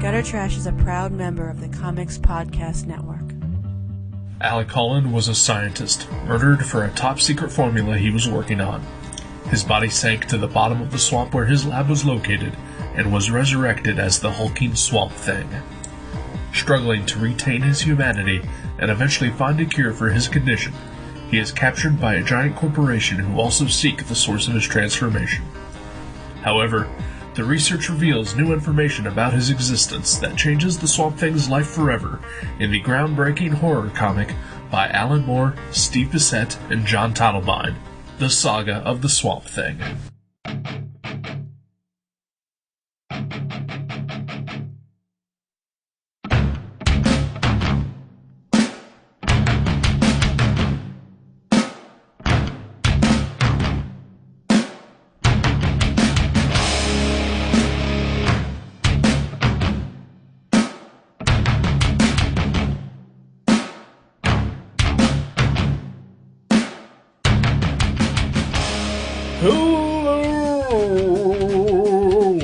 Gutter Trash is a proud member of the Comics Podcast Network. Alec Holland was a scientist, murdered for a top-secret formula he was working on. His body sank to the bottom of the swamp where his lab was located, and was resurrected as the hulking Swamp Thing. Struggling to retain his humanity and eventually find a cure for his condition, he is captured by a giant corporation who also seek the source of his transformation. However, the research reveals new information about his existence that changes the Swamp Thing's life forever in the groundbreaking horror comic by Alan Moore, Steve Bissette, and John Totleben, The Saga of the Swamp Thing.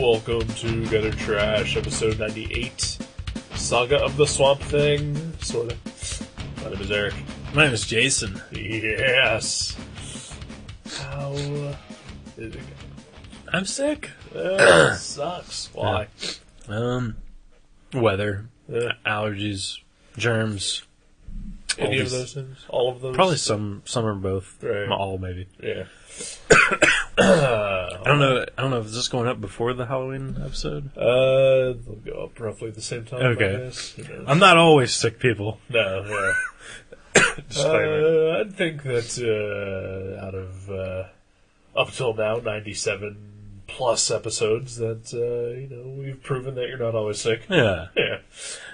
Welcome to Gutter Trash, episode 98, Saga of the Swamp Thing, sort of. My name is Eric. My name is Jason. Yes. How is it going? I'm sick. Sucks. Why? Weather, allergies, germs. Any of those things? All of those? Probably some or both. Right. All maybe. Yeah. I don't know. Is this going up before the Halloween episode? They'll go up roughly at the same time. Okay. I guess. I'm not always sick, people. No. Yeah. I think that out of up till now 97 plus episodes that we've proven that you're not always sick. Yeah. Yeah.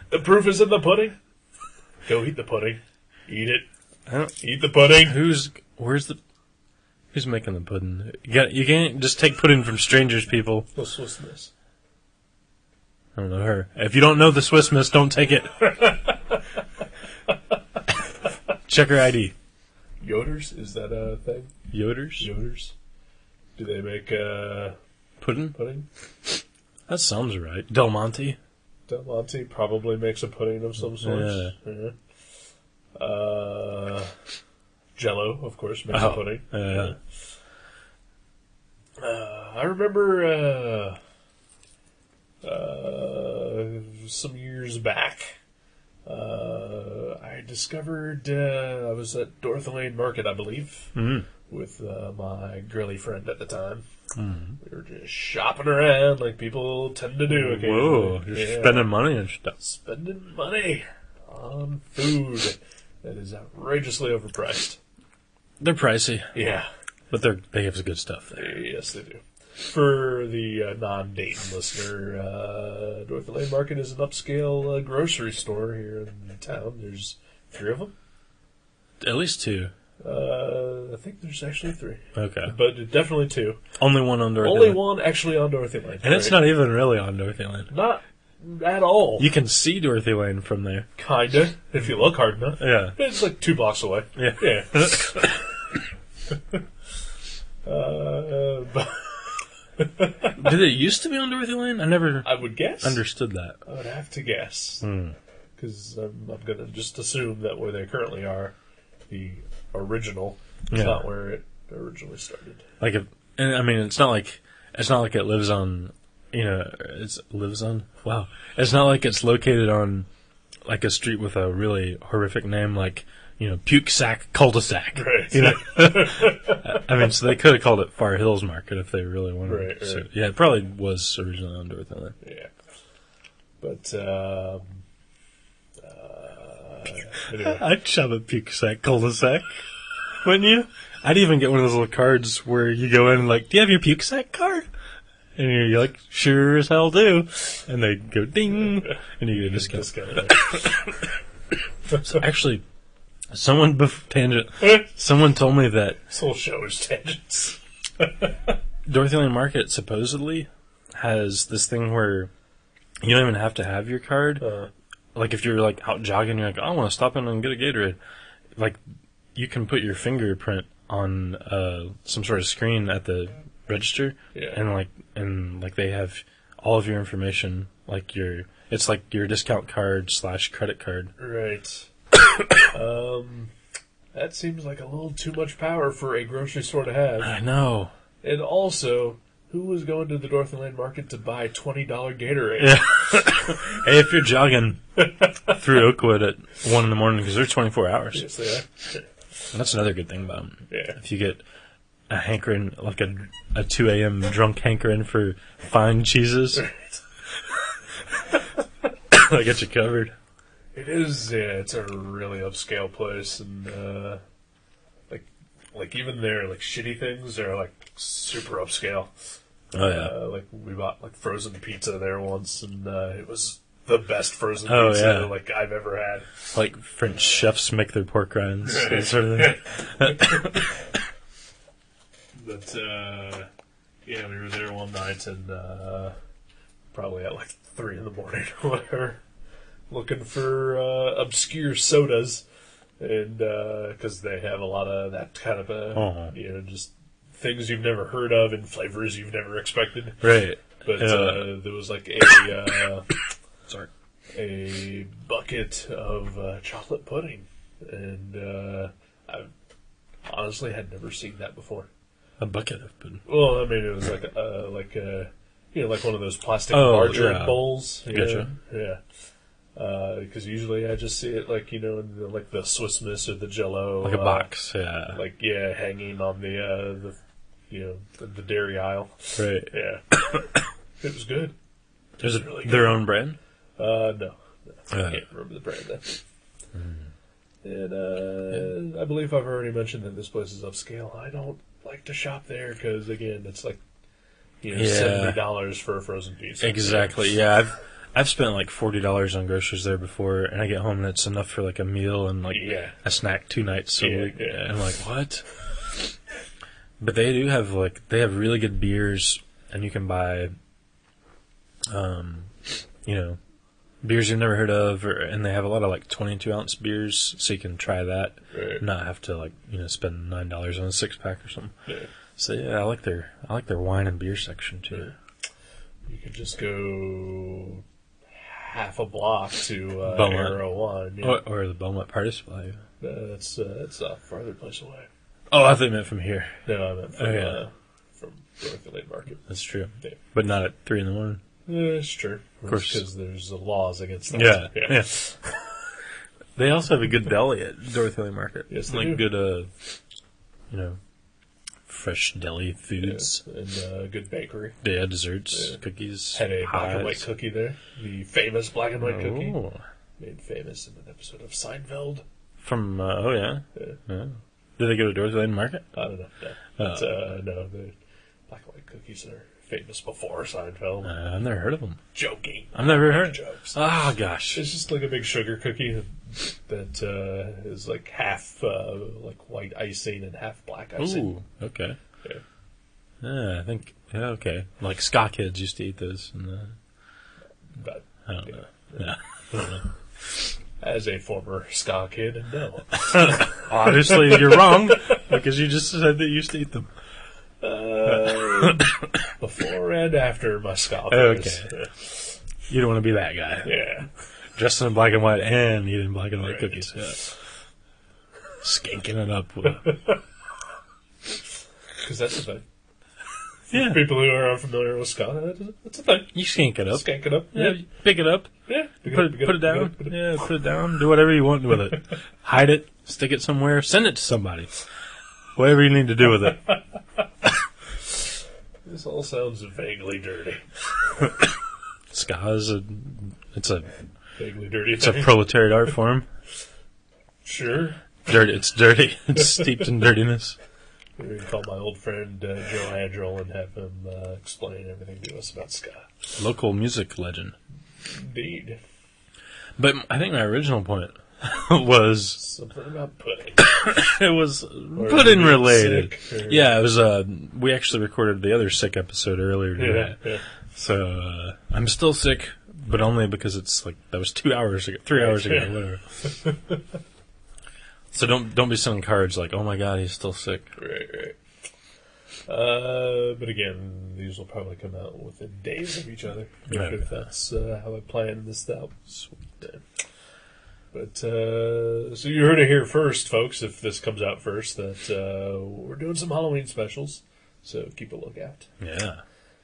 The proof is in the pudding. Go eat the pudding. Eat it. Eat the pudding. Who's making the pudding? You can't just take pudding from strangers, people. The Swiss Miss. I don't know her. If you don't know the Swiss Miss, don't take it. Check her ID. Yoder's? Is that a thing? Yoder's? Do they make pudding? That sounds right. Del Monte? Del Monte probably makes a pudding of some sort. Yeah. Jello, of course, makes a pudding. Yeah. I remember some years back, I discovered I was at Dorothy Lane Market, I believe, with my girly friend at the time. We were just shopping around like people tend to do occasionally. Whoa, you're spending money and stuff. Spending money on food that is outrageously overpriced. They're pricey. Yeah. But they have some good stuff there. Yes, they do. For the non-Dayton listener, Dorothy Lane Market is an upscale grocery store here in town. There's 3 of them. At least 2. I think there's actually 3. Okay. But definitely 2. Only one on Dorothy Only Lane. one actually on Dorothy Lane. And it's not even really on Dorothy Lane. Not at all. You can see Dorothy Lane from there. Kinda, if you look hard enough. Yeah. It's like 2 blocks away. Yeah. But Did it used to be on Dorothy Lane? I would guess. Understood that. I would have to guess. Because I'm going to just assume that where they currently are, the original, is not where it originally started. It's not like it lives on, wow. It's not like it's located on, like, a street with a really horrific name, like, Puke Sack Cul-de-sac. Right. So they could have called it Far Hills Market if they really wanted. Right. So, yeah, it probably was originally on Dorothy Lane. Yeah. But, anyway. I'd shove a Puke Sack Cul-de-sac, wouldn't you? I'd even get one of those little cards where you go in and like, do you have your Puke Sack card? And you're like, sure as hell do. And they go ding, and you get a discount. So actually, someone told me that This whole show is tangents. Dorothy Lane Market supposedly has this thing where you don't even have to have your card. Like if you're like out jogging, you're like, I want to stop in and get a Gatorade. Like you can put your fingerprint on some sort of screen at the register, and they have all of your information, like It's like your discount card / credit card. Right. That seems like a little too much power for a grocery store to have. I know. And also, who was going to the Dorothy Lane Market to buy $20 Gatorade? Yeah. Hey, if you're jogging through Oakwood at 1 in the morning, because they're 24 hours. Yes, they are. That's another good thing about them. Yeah. If you get a hankering, like a 2 a.m. drunk hankering for fine cheeses, they get you covered. It is, yeah, it's a really upscale place, and, like even their, like, shitty things are, like, super upscale. Oh, yeah. Like, we bought, like, frozen pizza there once, and, it was the best frozen Oh, pizza, yeah. like, I've ever had. Like French chefs make their pork rinds, that sort of thing. But, yeah, we were there one night, and, probably at, like, 3 in the morning or whatever, looking for, obscure sodas. And, because they have a lot of that kind of, just things you've never heard of and flavors you've never expected. Right. But, there was like a bucket of, chocolate pudding. And, I honestly had never seen that before. A bucket of pudding. Well, I mean, it was like one of those plastic margarine bowls. Gotcha. Yeah. Because usually I just see it like, in the Swiss Miss or the Jell-O. Like a box, yeah. Hanging on the dairy aisle. Right. Yeah. It was good. Is it really their good. own brand? No. I can't remember the brand though. And, I believe I've already mentioned that this place is upscale. I don't like to shop there because, again, it's like, $70 for a frozen pizza. Exactly, yeah. I've spent like $40 on groceries there before, and I get home and it's enough for like a meal and like a snack 2 nights a week. And I'm like, what? But they do have they have really good beers, and you can buy, beers you've never heard of, and they have a lot of like 22-ounce beers, so you can try that, not have to spend $9 on a 6-pack or something. Yeah. So yeah, I like their wine and beer section too. You could just go half a block to Beaumont. Arrow One. Or the Beaumont Party Supply. That's a farther place away. Oh, I thought you meant from here. No, I meant from Dorothy Lane Market. That's true. Yeah. But not at 3 in the morning. Yeah, it's true. Of course. Because there's laws against that. Yeah. They also have a good deli at Dorothy Lane Market. Yes, they do. Good, fresh deli foods. Yeah. And good bakery. Yeah, desserts, cookies. Had a black and white pies. cookie there. The famous black and white cookie. Oh. Made famous in an episode of Seinfeld. From, Yeah. yeah. Did they go to Dorothy Lane Market? I don't know. No. But, no, the black and white cookies are famous before Seinfeld. I've never heard of them. Joking. I've never heard. Jokes. Ah, gosh. It's just like a big sugar cookie that is like half like white icing and half black icing. Ooh, okay. Yeah. Yeah, I think, okay. Like Ska kids used to eat those. But I don't know. Yeah. I don't know. as a former ska kid, no. Obviously, you're wrong, because you just said that you used to eat them. Before and after my ska Okay. days. You don't want to be that guy. Yeah. Dressed in black and white and eating black and white Right. cookies. Yeah. Skanking it up. Because that's the thing. Yeah. People who are unfamiliar with ska, that's a thing. You skank it up. Skank it up. Yeah, you pick it up. Yeah. Put it down. Yeah, put it down. Do whatever you want with it. Hide it. Stick it somewhere. Send it to somebody. Whatever you need to do with it. This all sounds vaguely dirty. Ska is it's a Vaguely dirty it's a thing. proletariat art form. Sure. Dirty. It's dirty. It's steeped in dirtiness. We can call my old friend Joe Andrel and have him explain everything to us about ska. Local music legend. Indeed. But I think my original point was Something about pudding. it was Or pudding being related. sick, or- Yeah, it was. We actually recorded the other sick episode earlier today. Yeah. So I'm still sick, but only because it's like that was 2 hours ago, 3 hours ago, whatever. So don't be sending cards like, "Oh my God, he's still sick." Right. But again, these will probably come out within days of each other. If that's how I plan this out. Sweet. Yeah. But, so you heard it here first, folks, if this comes out first, that we're doing some Halloween specials. So keep a lookout. Yeah.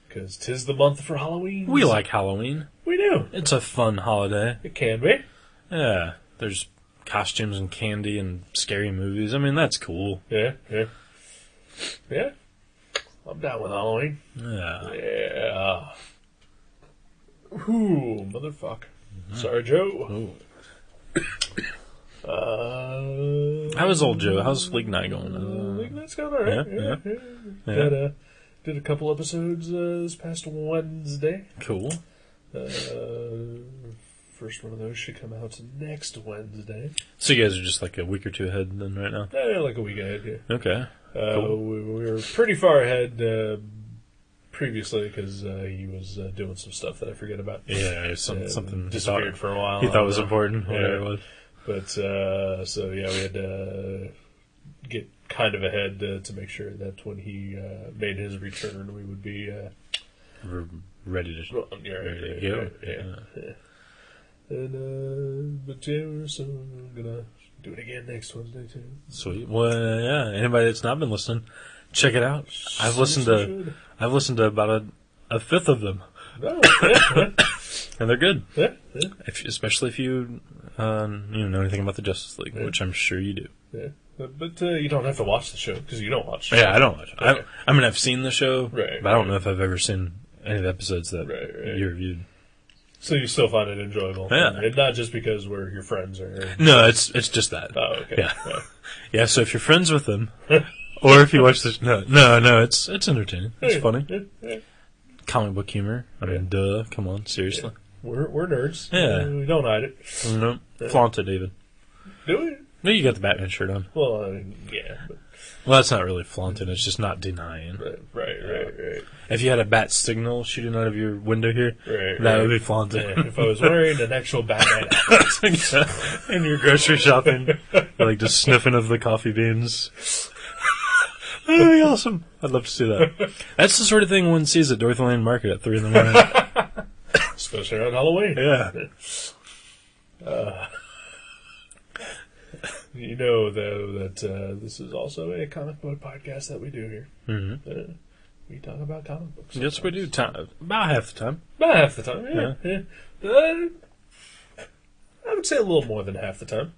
Because 'tis the month for Halloween. We like Halloween. We do. It's a fun holiday. It can be. Yeah. There's costumes and candy and scary movies. I mean, that's cool. Yeah. I'm down with Halloween. Yeah. Yeah. Ooh, motherfucker. Sorry, Joe. How was old Joe? How's League Night going? League Night's going alright. Yeah. Did a couple episodes this past Wednesday. Cool. First one of those should come out next Wednesday. So you guys are just like a week or two ahead then right now? Like a week ahead, yeah. Okay. Cool. We were pretty far ahead previously because he was doing some stuff that I forget about. Yeah, something disappeared for a while. He thought was important, whatever it was. But, so yeah, we had to get kind of ahead to make sure that when he made his return, we would be ready to go. Yeah. And, but yeah, we're so gonna do it again next Wednesday too. Sweet. Well, yeah. Anybody that's not been listening, check it out. I've listened to about a fifth of them. Oh, and they're good. Yeah. Especially if you know anything about the Justice League, which I'm sure you do. Yeah. But you don't have to watch the show because you don't watch the show. Yeah, I don't watch it. Okay. I mean, I've seen the show, but I don't know if I've ever seen any of the episodes that you reviewed. So you still find it enjoyable? Yeah. And not just because we're your friends or... No, it's just that. Oh, okay. Yeah. Yeah, so if you're friends with them, or if you watch the... No, it's entertaining. It's funny. Yeah. Comic book humor. I mean, duh. Come on, seriously. Yeah. We're nerds. Yeah. We don't hide it. No. Flaunt it, even. Do we? No, you got the Batman shirt on. Well, yeah. But... Well, that's not really flaunting. It's just not denying. Right. If you had a bat signal shooting out of your window here, that would be flaunting. Yeah, if I was wearing an actual Batman outfit. And you're grocery shopping, like just sniffing of the coffee beans. That'd be awesome. I'd love to see that. That's the sort of thing one sees at Dorothy Lane Market at 3 in the morning. Especially on Halloween. Yeah. You know, though, that this is also a comic book podcast that we do here. Mm-hmm. We talk about comic books. Yes, we do. About half the time. About half the time, yeah. I would say a little more than half the time.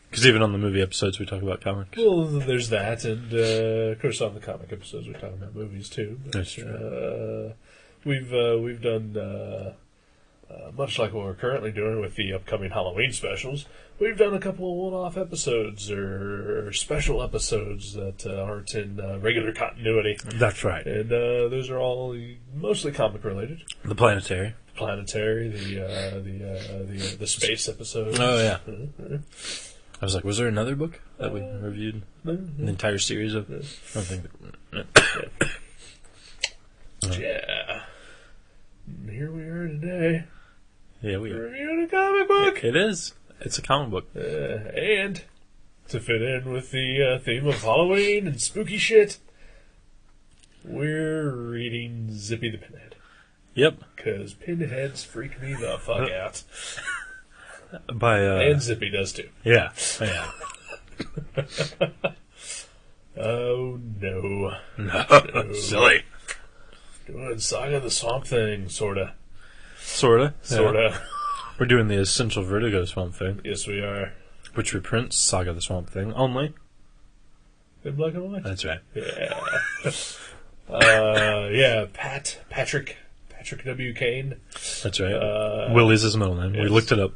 Because even on the movie episodes, we talk about comics. Well, there's that, and of course on the comic episodes we talk about movies too. But, that's true. We've done much like what we're currently doing with the upcoming Halloween specials. We've done a couple of one-off episodes or special episodes that aren't in regular continuity. That's right. And those are all mostly comic related. The Planetary, the space episode. Oh yeah. I was like, was there another book that we reviewed? No. The entire series of? I don't think. Yeah. And here we are today. Yeah, we are. Reviewing a comic book. It is. It's a comic book. And to fit in with the theme of Halloween and spooky shit, we're reading Zippy the Pinhead. Yep. Because pinheads freak me the fuck out. And Zippy does too. Yeah. Oh no. No. Silly. Doing Saga the Swamp Thing, sorta. Sorta. Yeah. We're doing the Essential Vertigo Swamp Thing. Yes, we are. Which reprints Saga the Swamp Thing only. In black and white? That's right. Yeah. Patrick W. Kane. That's right. Willie's his middle name. Yes. We looked it up.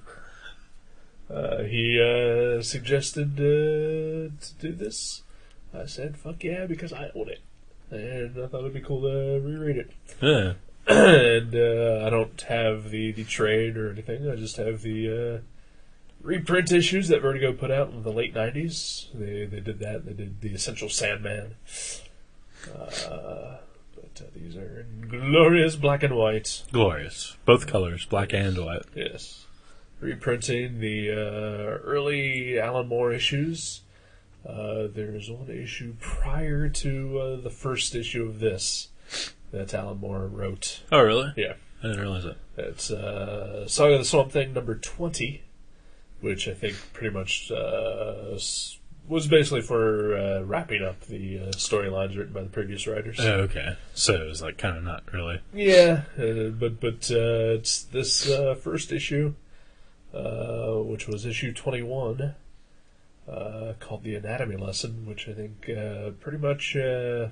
He suggested to do this. I said, fuck yeah, because I own it. And I thought it'd be cool to reread it. Yeah. And I don't have the trade or anything. I just have the reprint issues that Vertigo put out in the late 90s. They did that. They did the Essential Sandman. But these are in glorious black and white. Glorious. Both colors, black and white. Yes. Reprinting the early Alan Moore issues There's one issue prior to the first issue of this that Alan Moore wrote. Oh, really? Yeah. I didn't realize that. It's Saga the Swamp Thing number 20, which I think pretty much was basically for wrapping up the storylines written by the previous writers. Oh, okay. So it was like kind of not really. Yeah, but it's this first issue, which was issue 21, called The Anatomy Lesson, which I think pretty much where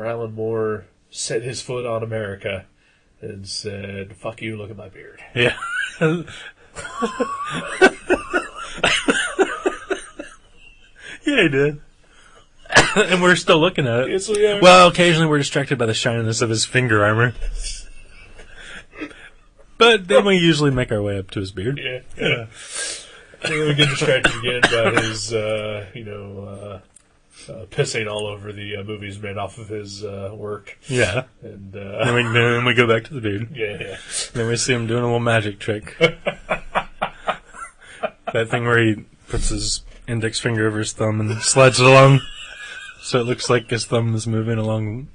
Alan Moore set his foot on America and said, "Fuck you, look at my beard." Yeah. Yeah, he did. And we're still looking at it. Yes, we are. Well, occasionally we're distracted by the shininess of his finger armor. But then we usually make our way up to his beard. Yeah. And then we get distracted again by his, pissing all over the movies made off of his work. Yeah. And Then we go back to the beard. yeah. Then we see him doing a little magic trick. That thing where he puts his index finger over his thumb and slides it along, so it looks like his thumb is moving along.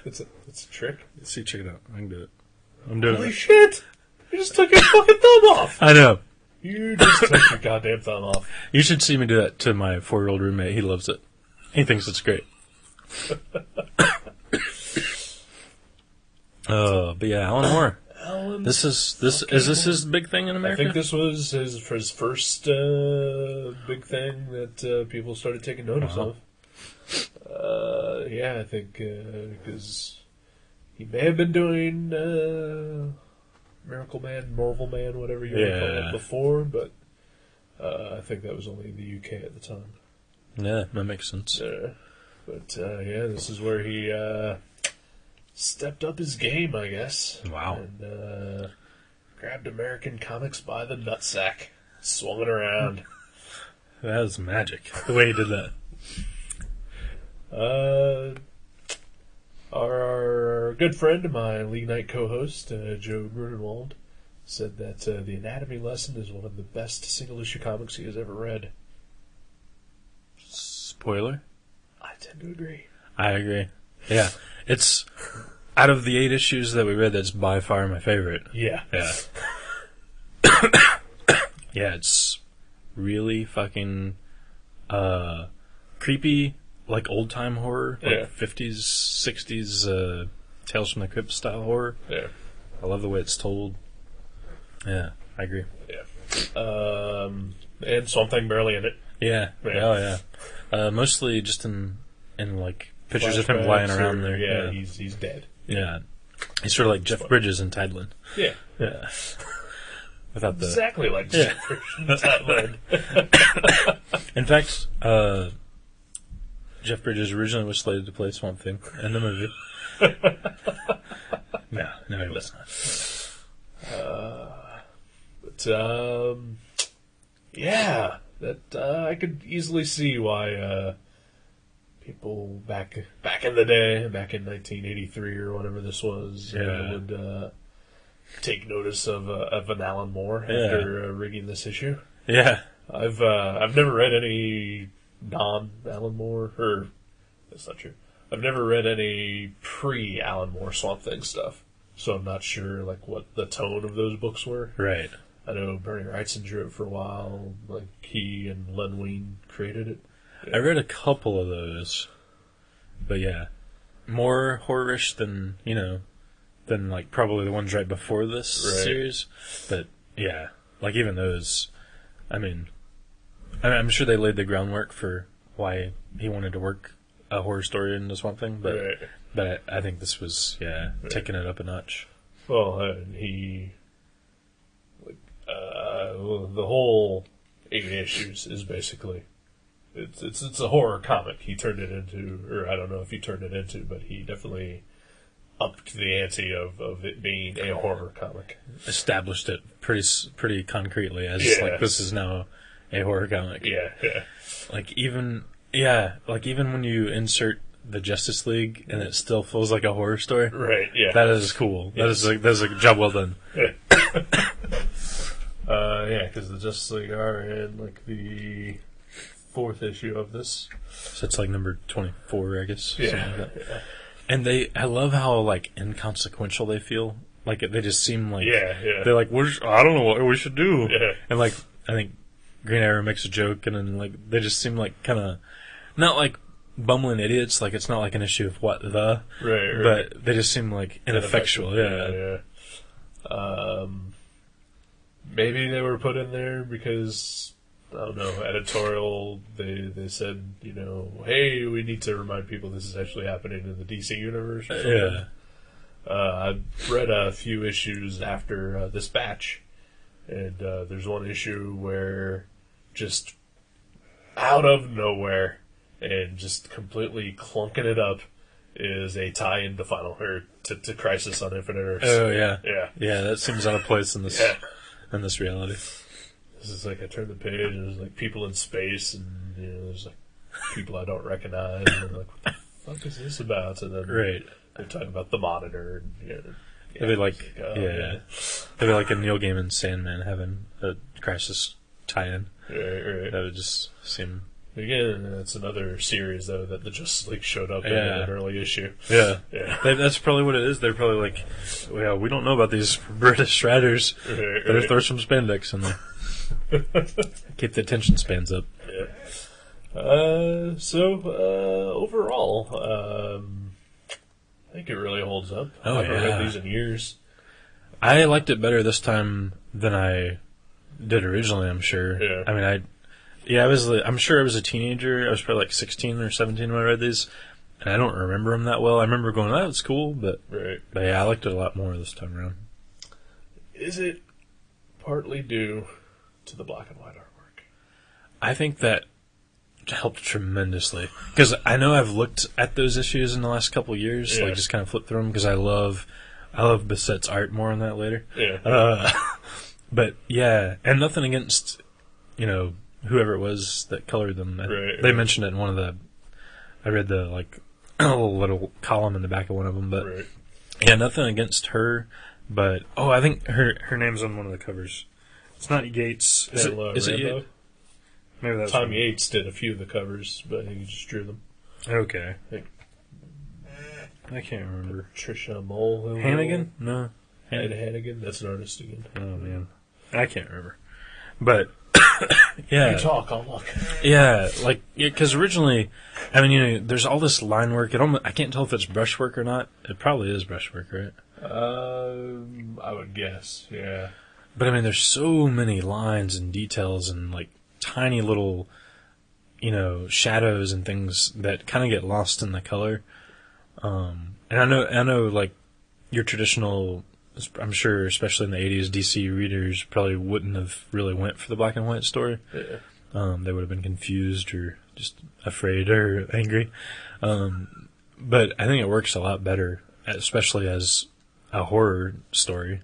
It's a trick. See, check it out. I can do it. I'm doing Holy it. shit! You just took your fucking thumb off! I know. You just took your goddamn thumb off. You should see me do that to my 4-year-old roommate. He loves it. He thinks it's great. But yeah, Alan Moore. Is this his big thing in America? I think this was his first big thing that people started taking notice of. I think because he may have been doing Miracle Man, Marvel Man, whatever you want to call it before, but I think that was only in the UK at the time. Yeah, that makes sense. This is where he stepped up his game, I guess. Wow. And grabbed American comics by the nutsack, swung it around. That was magic, the way he did that. Our good friend, my League Night co-host, Joe Grunewald, said that The Anatomy Lesson is one of the best single-issue comics he has ever read. Spoiler? I tend to agree. I agree. Yeah. It's, out of the 8 issues that we read, that's by far my favorite. Yeah. Yeah. Yeah, it's really fucking creepy, like old-time horror, like 50s, 60s Tales from the Crypt style horror. Yeah. I love the way it's told. Yeah, I agree. Yeah. And Swamp Thing barely in it. Yeah. Oh, yeah. Mostly just in like pictures of him lying around there. Yeah, he's dead. Yeah. He's sort of like Jeff Bridges in Tideland. Yeah. Yeah. Without the... Exactly like Jeff Bridges in Tideland. In fact, Jeff Bridges originally was slated to play Swamp Thing in the movie. No, he was not. That I could easily see why people back in the day, back in 1983 or whatever this was, would take notice of an Alan Moore after reading this issue. Yeah, I've never read any non-Alan Moore, or that's not true. I've never read any pre-Alan Moore Swamp Thing stuff, so I'm not sure like what the tone of those books were. right. I know Bernie Wrightson drew it for a while. Like he and Len Wein created it. Yeah. I read a couple of those, but yeah, more horror-ish than like probably the ones right before this series. But yeah, like even those, I mean, I'm sure they laid the groundwork for why he wanted to work a horror story into Swamp Thing, but I think this was taking it up a notch. Well, the whole 8 issues is basically it's a horror comic. He turned it into, or I don't know if he turned it into, but he definitely upped the ante of it being a horror comic. Established it pretty concretely as like this is now a horror comic. Yeah. Like even when you insert the Justice League and it still feels like a horror story. Right. Yeah. That is cool. Yeah. That is a job well done. Yeah. Because the Justice League are in like the 4th issue of this. So it's like number 24, I guess. Yeah. Something like that. And I love how, like, inconsequential they feel. Like, they just seem like... Yeah. They're like, I don't know what we should do. Yeah. And, like, I think Green Arrow makes a joke, and then, like, they just seem like kind of... Not like bumbling idiots, like, it's not like an issue of what the... Right. But they just seem, like, ineffectual. Yeah. Maybe they were put in there because... I don't know, editorial, they said, you know, hey, we need to remind people this is actually happening in the DC universe or something. Yeah. I read a few issues after this batch, and there's one issue where just out of nowhere and just completely clunking it up is a tie-in to Crisis on Infinite Earths. Oh, yeah. Yeah. Yeah, that seems out of place in this in this reality. This is like, I turned the page, and there's like people in space, and you know, there's like people I don't recognize, and I'm like, what the fuck is this about? And then they're talking about the Monitor, and It'd be like, It'd be like a Neil Gaiman Sandman having a Crisis tie-in. Right. That would just seem... Again, it's another series, though, that the Justice League showed up in an early issue. Yeah. That's probably what it is. They're probably like, well, we don't know about these British writers. Better throw some spandex in there. Keep the attention spans up. Yeah. Overall, I think it really holds up. I haven't read these in years. I liked it better this time than I did originally, I'm sure. Yeah. I mean, I'm sure I was a teenager. I was probably like 16 or 17 when I read these. And I don't remember them that well. I remember going, that was cool, but yeah, I liked it a lot more this time around. Is it partly due to the black and white artwork? I think that helped tremendously. Because I know I've looked at those issues in the last couple of years, like just kind of flipped through them, because I love Bissett's art. More on that later. Yeah. But yeah, and nothing against, whoever it was that colored them. They mentioned it in one of the... I read the, little column in the back of one of them, but... Yeah, nothing against her, but... Oh, I think her name's on one of the covers. It's not Yates. Is it Yates? Maybe that's Tom Yates did a few of the covers, but he just drew them. Okay. I can't remember. Trisha Mole. Hannigan? No. Ed Hannigan? That's an artist again. Oh, man. I can't remember. But... yeah. You talk, I'll look. Yeah, because originally, I mean, there's all this line work. I can't tell if it's brushwork or not. It probably is brushwork, right? I would guess, yeah. But I mean, there's so many lines and details and tiny little, shadows and things that kind of get lost in the color. And I know, your traditional, I'm sure, especially in the 80s, DC readers probably wouldn't have really went for the black and white story. Yeah. They would have been confused or just afraid or angry. But I think it works a lot better, especially as a horror story,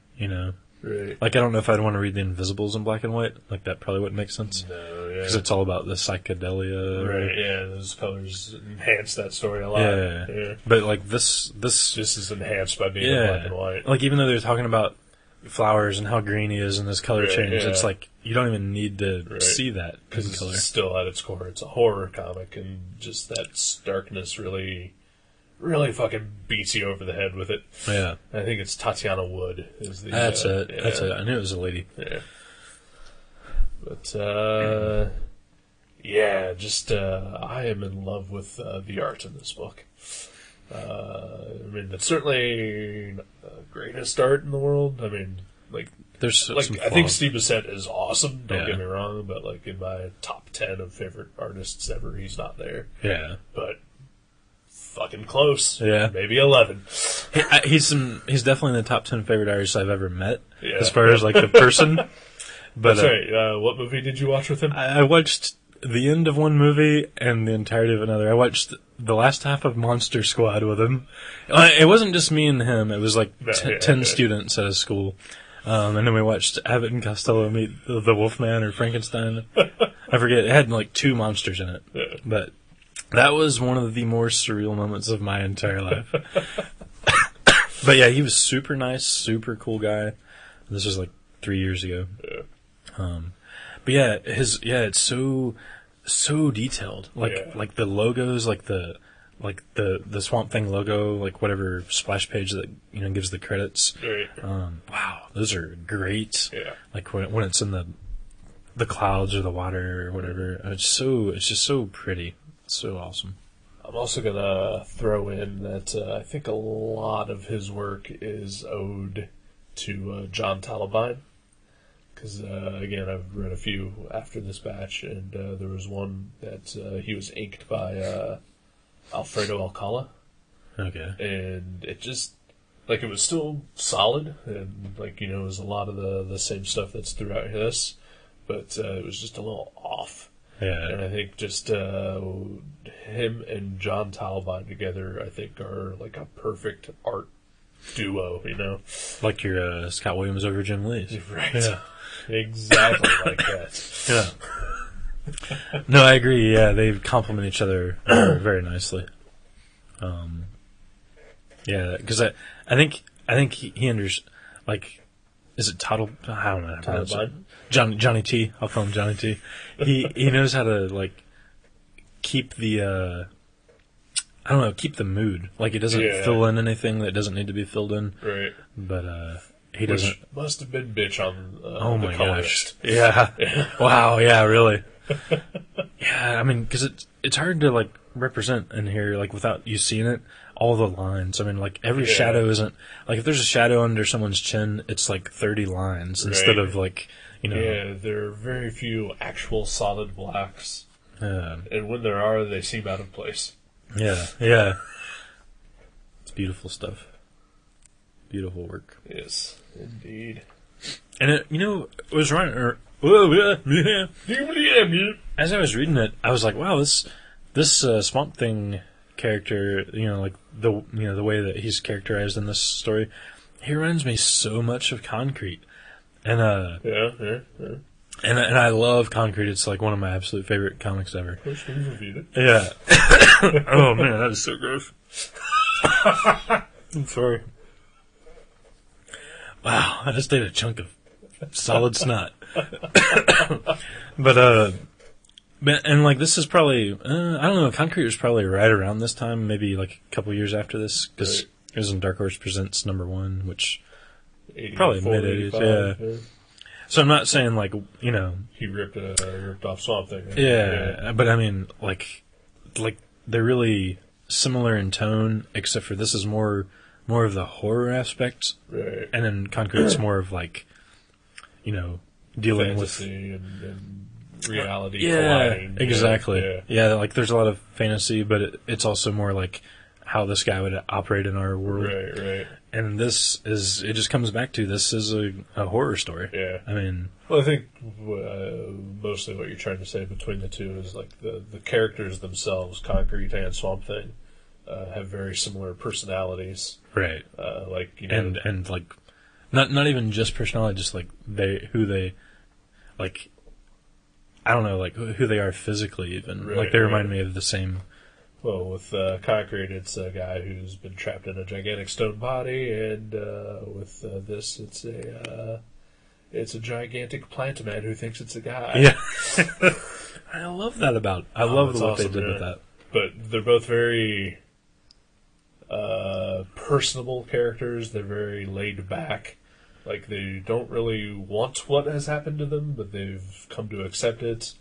Right. I don't know if I'd want to read The Invisibles in black and white. that probably wouldn't make sense. No, yeah. Because it's all about the psychedelia. Right, yeah. Those colors enhance that story a lot. Yeah. But, this is enhanced by being in black and white. Even though they're talking about flowers and how green he is and his color change, it's you don't even need to see that in color. It's still at its core, it's a horror comic, and just that starkness really fucking beats you over the head with it. Yeah. I think it's Tatiana Wood. That's it. Yeah. That's it. I knew it was a lady. Yeah. But, I am in love with the art in this book. It's certainly not the greatest art in the world. I mean, there's some I think Steve Bissette is awesome, don't get me wrong, but, in my top 10 of favorite artists ever, he's not there. Yeah. But... fucking close. Yeah. Maybe 11. He's definitely in the top 10 favorite artists I've ever met, as far as, the person. But, that's right. What movie did you watch with him? I watched the end of one movie and the entirety of another. I watched the last half of Monster Squad with him. It wasn't just me and him. It was 10 students at his school. And then we watched Abbott and Costello meet the Wolfman or Frankenstein. I forget. It had, 2 monsters in it. Yeah. But... that was one of the more surreal moments of my entire life. But yeah, he was super nice, super cool guy. This was 3 years ago. Yeah. But yeah, it's so so detailed. Like the logos, like the Swamp Thing logo, like whatever splash page that gives the credits. Right. Wow, those are great. Yeah. Like when it's in the clouds or the water or whatever. It's just so pretty. It's so awesome. I'm also gonna throw in that I think a lot of his work is owed to John Talabine. Because, again, I've read a few after this batch, and there was one that he was inked by Alfredo Alcala. Okay. And it just, like, it was still solid, and, like, it was a lot of the same stuff that's throughout this, but it was just a little off. Yeah. And I think just him and John Talabine together, I think, are, like, a perfect art duo, Like your Scott Williams over Jim Lee's. Right. Yeah. Exactly like that. Yeah. No, I agree. Yeah, they complement each other very, very nicely. Yeah, because I think he like, is it Toddle? I don't know. How to pronounce it. Johnny T. I'll call him Johnny T. He knows how to like keep the keep the mood. Like he doesn't fill in anything that doesn't need to be filled in. Right. But he doesn't. Which must have been bitch on oh the my colorist. gosh. Yeah. Wow. Yeah. Really. Yeah. I mean, because it's hard to like represent in here like without you seeing it. All the lines. I mean, like every shadow isn't like if there's a shadow under someone's chin, it's like 30 lines instead of like Yeah, there are very few actual solid blacks, and when there are, they seem out of place. Yeah. Yeah. It's beautiful stuff. Beautiful work. Yes, indeed. And it was right. As I was reading it, I was like, "Wow, this Swamp Thing character, like the way that he's characterized in this story, he reminds me so much of Concrete." And and I love Concrete. It's like one of my absolute favorite comics ever. Which we've reviewed it. Yeah. Oh man, that is so gross. I'm sorry. Wow, I just ate a chunk of solid snot. But and like this is probably I don't know. Concrete was probably right around this time, maybe like a couple years after this, because it was in Dark Horse Presents #1, which probably mid-80s. Yeah. So I'm not saying like he ripped off Swamp Thing. Right? Yeah, but I mean like they're really similar in tone, except for this is more of the horror aspect, right? And then Concrete's more of like dealing fantasy with and reality. Yeah, colliding. exactly. Yeah, like there's a lot of fantasy, but it's also more like how this guy would operate in our world. Right. And it just comes back to this is a horror story. Yeah. I mean, well, I think mostly what you're trying to say between the two is like the characters themselves, Concrete and Swamp Thing, have very similar personalities. Right. And like not even just personality, just like who they like. I don't know, like who they are physically. Even like they remind me of the same. Well, with Concrete, it's a guy who's been trapped in a gigantic stone body, and with this, it's a gigantic plant man who thinks it's a guy. Yeah, I love that about. I love what awesome, they did with that. But they're both very personable characters. They're very laid back. Like they don't really want what has happened to them, but they've come to accept it,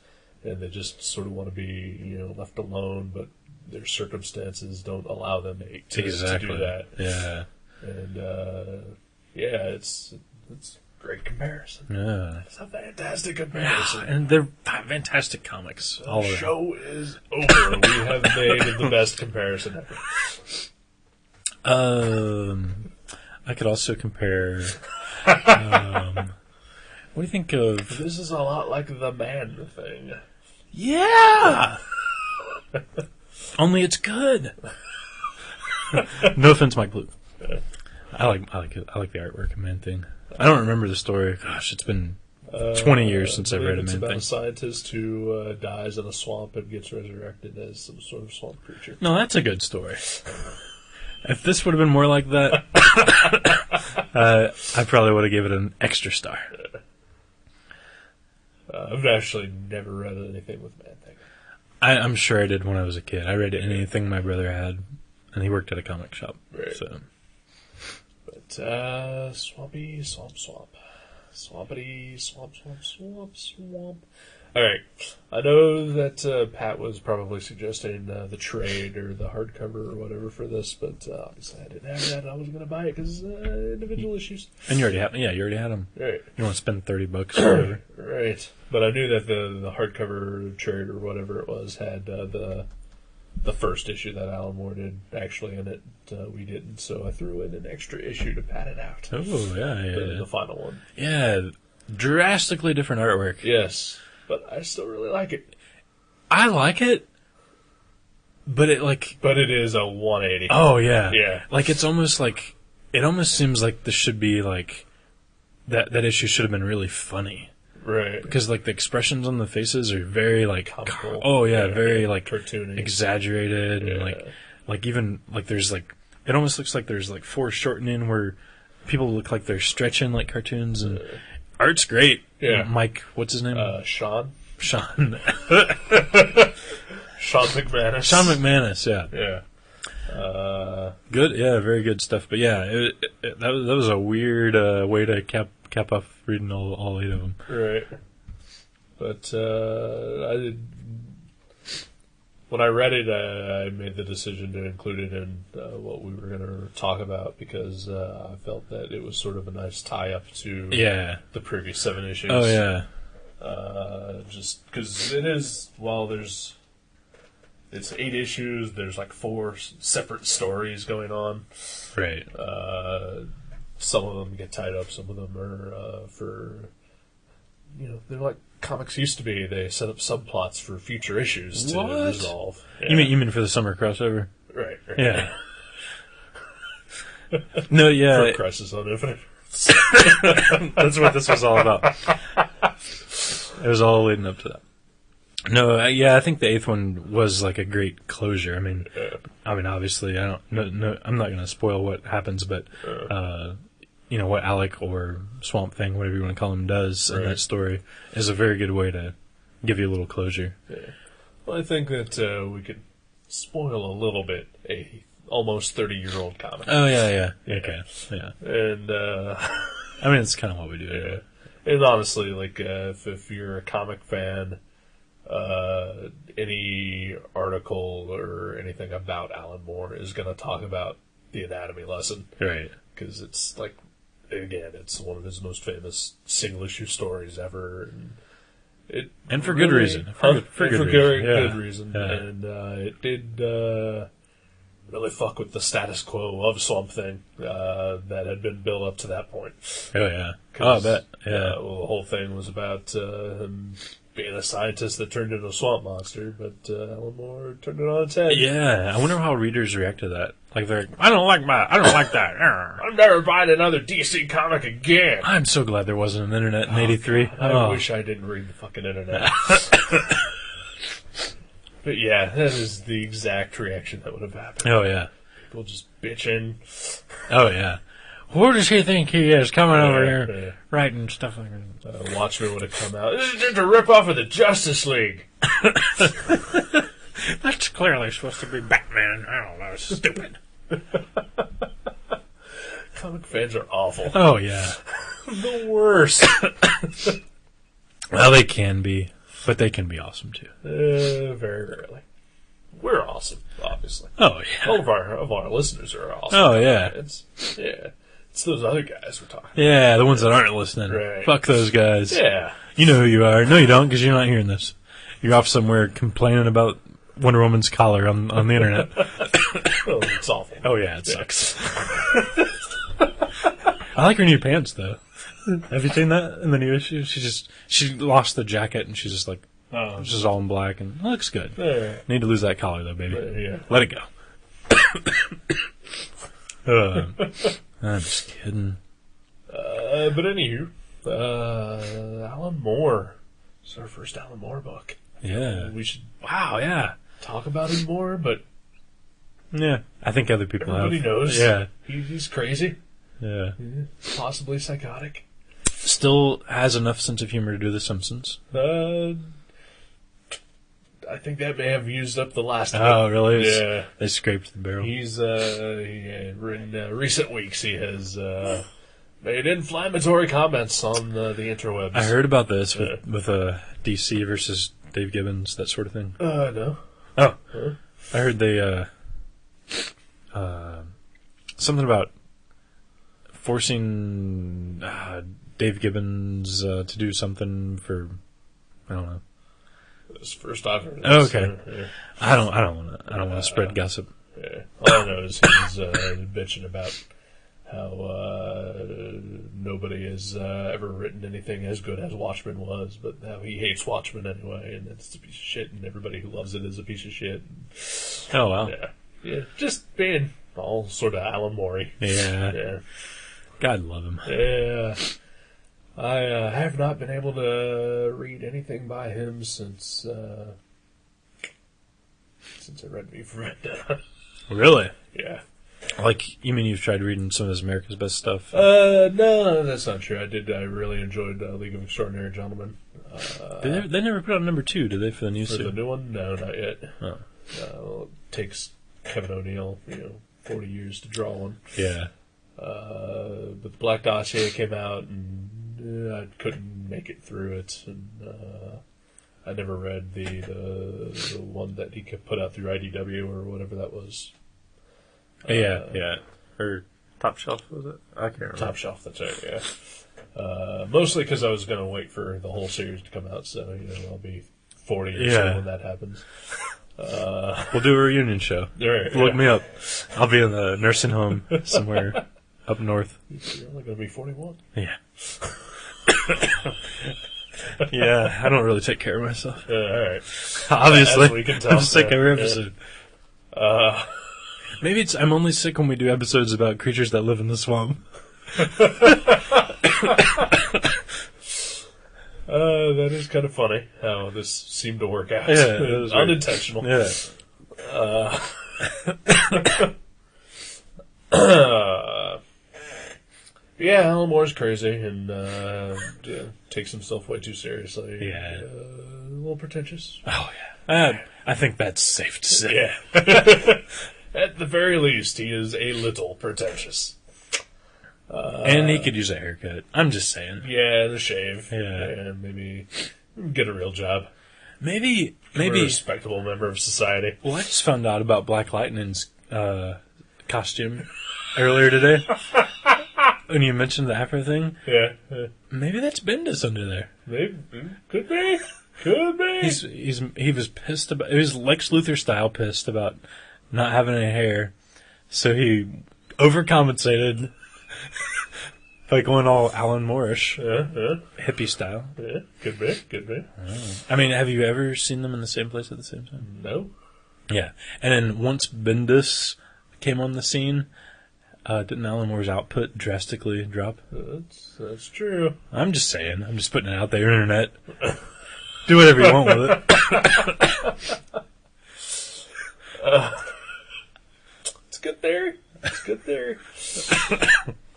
and they just sort of want to be, left alone. But their circumstances don't allow them to do that. Yeah. And it's great comparison. Yeah. It's a fantastic comparison. Yeah, and they're fantastic comics. The show is over. We have made the best comparison ever. I could also compare. What do you think of? This is a lot like the Man Thing. Yeah. Only it's good. No offense, Mike Blue. I like it. I like the artwork of Man Thing. I don't remember the story. Gosh, it's been 20 years since I've read a Man Thing. It's about a scientist who dies in a swamp and gets resurrected as some sort of swamp creature. No, that's a good story. If this would have been more like that, I probably would have given it an extra star. I've actually never read anything with Man Thing. I'm sure I did when I was a kid. I read anything my brother had, and he worked at a comic shop. Right. So. But, Swampy, Swamp. Swampity, Swamp. Alright, I know that Pat was probably suggesting the trade or the hardcover or whatever for this, but obviously I didn't have that and I was going to buy it because individual issues. And you already had them. Right. You want to spend $30 or whatever. Right. But I knew that the hardcover trade or whatever it was had the first issue that Alan Moore did actually in it. We didn't, so I threw in an extra issue to pad it out. Oh, yeah. The final one. Yeah, drastically different artwork. Yes. But I still really like it. I like it, but But it is a 180. Oh, yeah. Yeah. Like, it's almost like... It almost seems like this should be, like... That issue should have been really funny. Right. Because, like, the expressions on the faces are very, like... Comical. Very, like... Cartoony. Exaggerated. Yeah. And, like, even, like, there's, like... It almost looks like there's, like, foreshortening where people look like they're stretching like cartoons, and... Art's great. Yeah. Mike, what's his name? Sean. Sean. Sean McManus. Sean McManus, yeah. Yeah. Good, yeah, very good stuff. But yeah, that was a weird way to cap off reading all 8 of them. Right. But when I read it, I made the decision to include it in what we were going to talk about because I felt that it was sort of a nice tie-up to the previous 7 issues. Oh, yeah. Just because it is, it's 8 issues, there's like 4 separate stories going on. Right. Some of them get tied up, some of them are they're like comics used to be. They set up subplots for future issues to resolve. Yeah. You mean for the summer crossover? Right. Yeah. No, yeah. For Crisis on Infinite. That's what this was all about. It was all leading up to that. No, I think the 8th one was like a great closure. I mean, obviously, I'm not going to spoil what happens, but what Alec or Swamp Thing, whatever you want to call him, does in that story is a very good way to give you a little closure. Yeah. Well, I think that we could spoil a little bit a almost 30-year-old comic. Oh yeah. Okay, yeah. And I mean, it's kind of what we do. Yeah. And honestly, like if you're a comic fan, any article or anything about Alan Moore is going to talk about the anatomy lesson, right? Because it's like, again, it's one of his most famous single-issue stories ever, and for good reason. For good reason. Yeah. And it did really fuck with the status quo of Swamp Thing that had been built up to that point. Oh, yeah. I bet. Yeah. The whole thing was about him being a scientist that turned into a swamp monster, but Alan Moore turned it on its head. Yeah, I wonder how readers react to that. Like, they're like, I don't like that. I'm never buying another DC comic again. I'm so glad there wasn't an internet in 83. I wish I didn't read the fucking internet. But yeah, that is the exact reaction that would have happened. Oh, yeah. People just bitching. Oh, yeah. Who does he think he is coming over here writing stuff like that? Watchmen would have come out. This is just a rip-off of the Justice League. That's clearly supposed to be Batman. I don't know. It's stupid. Comic fans are awful. Oh, yeah. The worst. Well, they can be. But they can be awesome, too. Very rarely. We're awesome, obviously. Oh, yeah. All of our listeners are awesome. Oh, yeah. It's those other guys we're talking about. Yeah, the ones that aren't listening. Right. Fuck those guys. Yeah. You know who you are. No, you don't, because you're not hearing this. You're off somewhere complaining about Wonder Woman's collar on the internet. Oh, it's awful. Oh, yeah, it sucks. I like her new pants, though. Have you seen that in the new issue? She lost the jacket, and she's just like, it's just all in black, and it looks good. Yeah. Need to lose that collar, though, baby. Yeah. Let it go. I'm just kidding. But anywho, Alan Moore. It's our first Alan Moore book. Yeah. We should talk about him more, but yeah, I think other people everybody knows. Yeah. He's crazy. Yeah. Possibly psychotic. Still has enough sense of humor to do The Simpsons. I think that may have used up the last. Oh, really? Yeah. They scraped the barrel. He's in recent weeks he has made inflammatory comments on the interwebs. I heard about this with DC versus Dave Gibbons, that sort of thing. No. Oh, I heard they something about forcing Dave Gibbons to do something for, I don't know. His first I've heard of Oh, this, okay. yeah. I don't want to spread gossip. Yeah. All I know is he's bitching about how nobody has ever written anything as good as Watchmen was, but how he hates Watchmen anyway, and it's a piece of shit, and everybody who loves it is a piece of shit. Oh, wow. Yeah, just being all sort of Alan Moore-y. Yeah. God love him. Yeah. I have not been able to read anything by him since I read V for Vendetta. Really? Yeah. You mean you've tried reading some of his America's Best stuff? No, that's not true. I really enjoyed League of Extraordinary Gentlemen. They never put out number 2, did they, for the new For suit? the new one? No, not yet. Oh. It takes Kevin O'Neill, 40 years to draw one. Yeah. But the Black Dossier came out, and I couldn't make it through it, and I never read the one that he could put out through IDW or whatever that was. Yeah. Or Top Shelf, was it? I can't remember. Top Shelf, that's right, yeah. Mostly because I was going to wait for the whole series to come out, so I'll be 40 or so when that happens. We'll do a reunion show. Right, Look me up. I'll be in the nursing home somewhere up north. You're only going to be 41. Yeah. Yeah, I don't really take care of myself. All right. Obviously, As we can tell, I'm sick every episode. Yeah. Maybe I'm only sick when we do episodes about creatures that live in the swamp. That is kind of funny how this seemed to work out. Yeah, it was unintentional. Yeah. Yeah, Alan Moore's crazy and takes himself way too seriously. Yeah. A little pretentious. Oh, yeah. I think that's safe to say. Yeah. At the very least, he is a little pretentious. And he could use a haircut. I'm just saying. Yeah, the shave. Yeah. And maybe get a real job. Maybe. A respectable member of society. Well, I just found out about Black Lightning's costume earlier today. When you mentioned the Afro thing. Yeah. Maybe that's Bendis under there. Maybe. Could be. Could be. He was pissed about. It was Lex Luthor style pissed about not having any hair, so he overcompensated by going all Alan Moore-ish, hippie style. Yeah, could be. Could be. I mean, have you ever seen them in the same place at the same time? No. Yeah, and then once Bendis came on the scene, didn't Alan Moore's output drastically drop? That's true. I'm just saying. I'm just putting it out there, internet. Do whatever you want with it. It's a good theory. It's a good theory.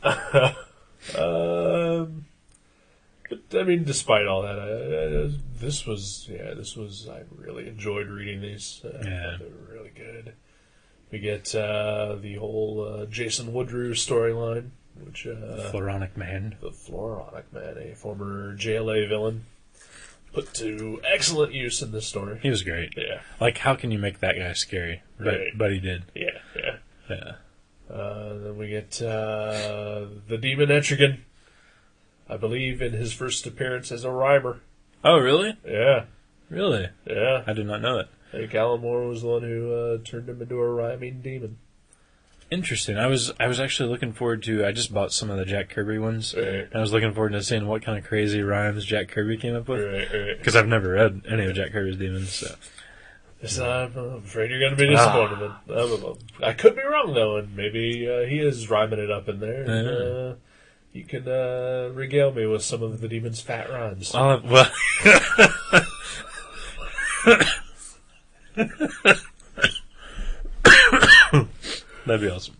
But I mean, despite all that, I really enjoyed reading these. Yeah. They were really good. We get the whole Jason Woodrue storyline, which Floronic Man. the Floronic Man, a former JLA villain, put to excellent use in this story. He was great. Yeah. How can you make that guy scary? Right. But he did. Yeah. Yeah. Then we get the Demon Etrigan, I believe, in his first appearance as a rhymer. Oh, really? Yeah. Really? Yeah. I did not know that. I think Alan Moore was the one who turned him into a rhyming demon. Interesting. I was actually looking forward to. I just bought some of the Jack Kirby ones. Right. And I was looking forward to seeing what kind of crazy rhymes Jack Kirby came up with. Right. Because I've never read any of Jack Kirby's demons. So. Yes, I'm afraid you're going to be disappointed. I could be wrong, though, and maybe he is rhyming it up in there. And, you can regale me with some of the demon's fat rhymes. Well. That'd be awesome.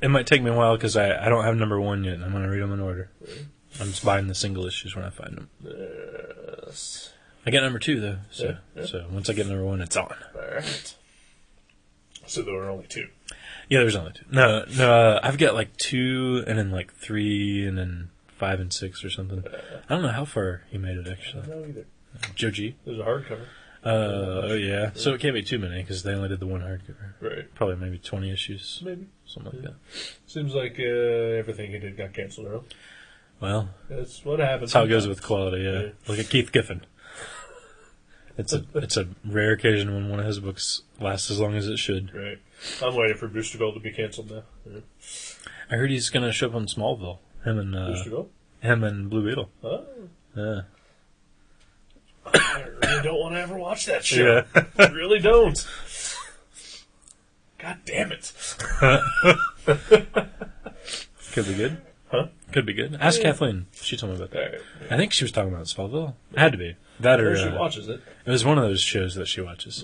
It might take me a while because I don't have number 1 yet, and I'm going to read them in order. I'm just buying the single issues when I find them. Yes. I got number 2 though, so Yeah. so once I get number 1, it's on. All right. So there were only 2. Yeah, there's only 2. No, I've got like 2, and then like 3, and then 5 and 6 or something. I don't know how far he made it actually. I don't know either. Joe G. There's a hardcover. Oh yeah. So it can't be too many because they only did the one hardcover. Right. Probably maybe 20 issues. Maybe. Something like that. Seems like everything he did got canceled early. Well, That's what happens. that's how it goes with quality. Yeah. Yeah. Look at Keith Giffen. It's a rare occasion when one of his books lasts as long as it should. Right. I'm waiting for Booster Gold to be canceled now. Yeah. I heard he's going to show up on Smallville. Booster Gold? Him and Blue Beetle. Oh. Yeah. I really don't want to ever watch that show. Yeah. I really don't. God damn it. Could be good. Huh? Could be good. Ask Kathleen. She told me about that. Right. I think she was talking about Smallville. It had to be. That or She watches it. it was one of those shows that she watches.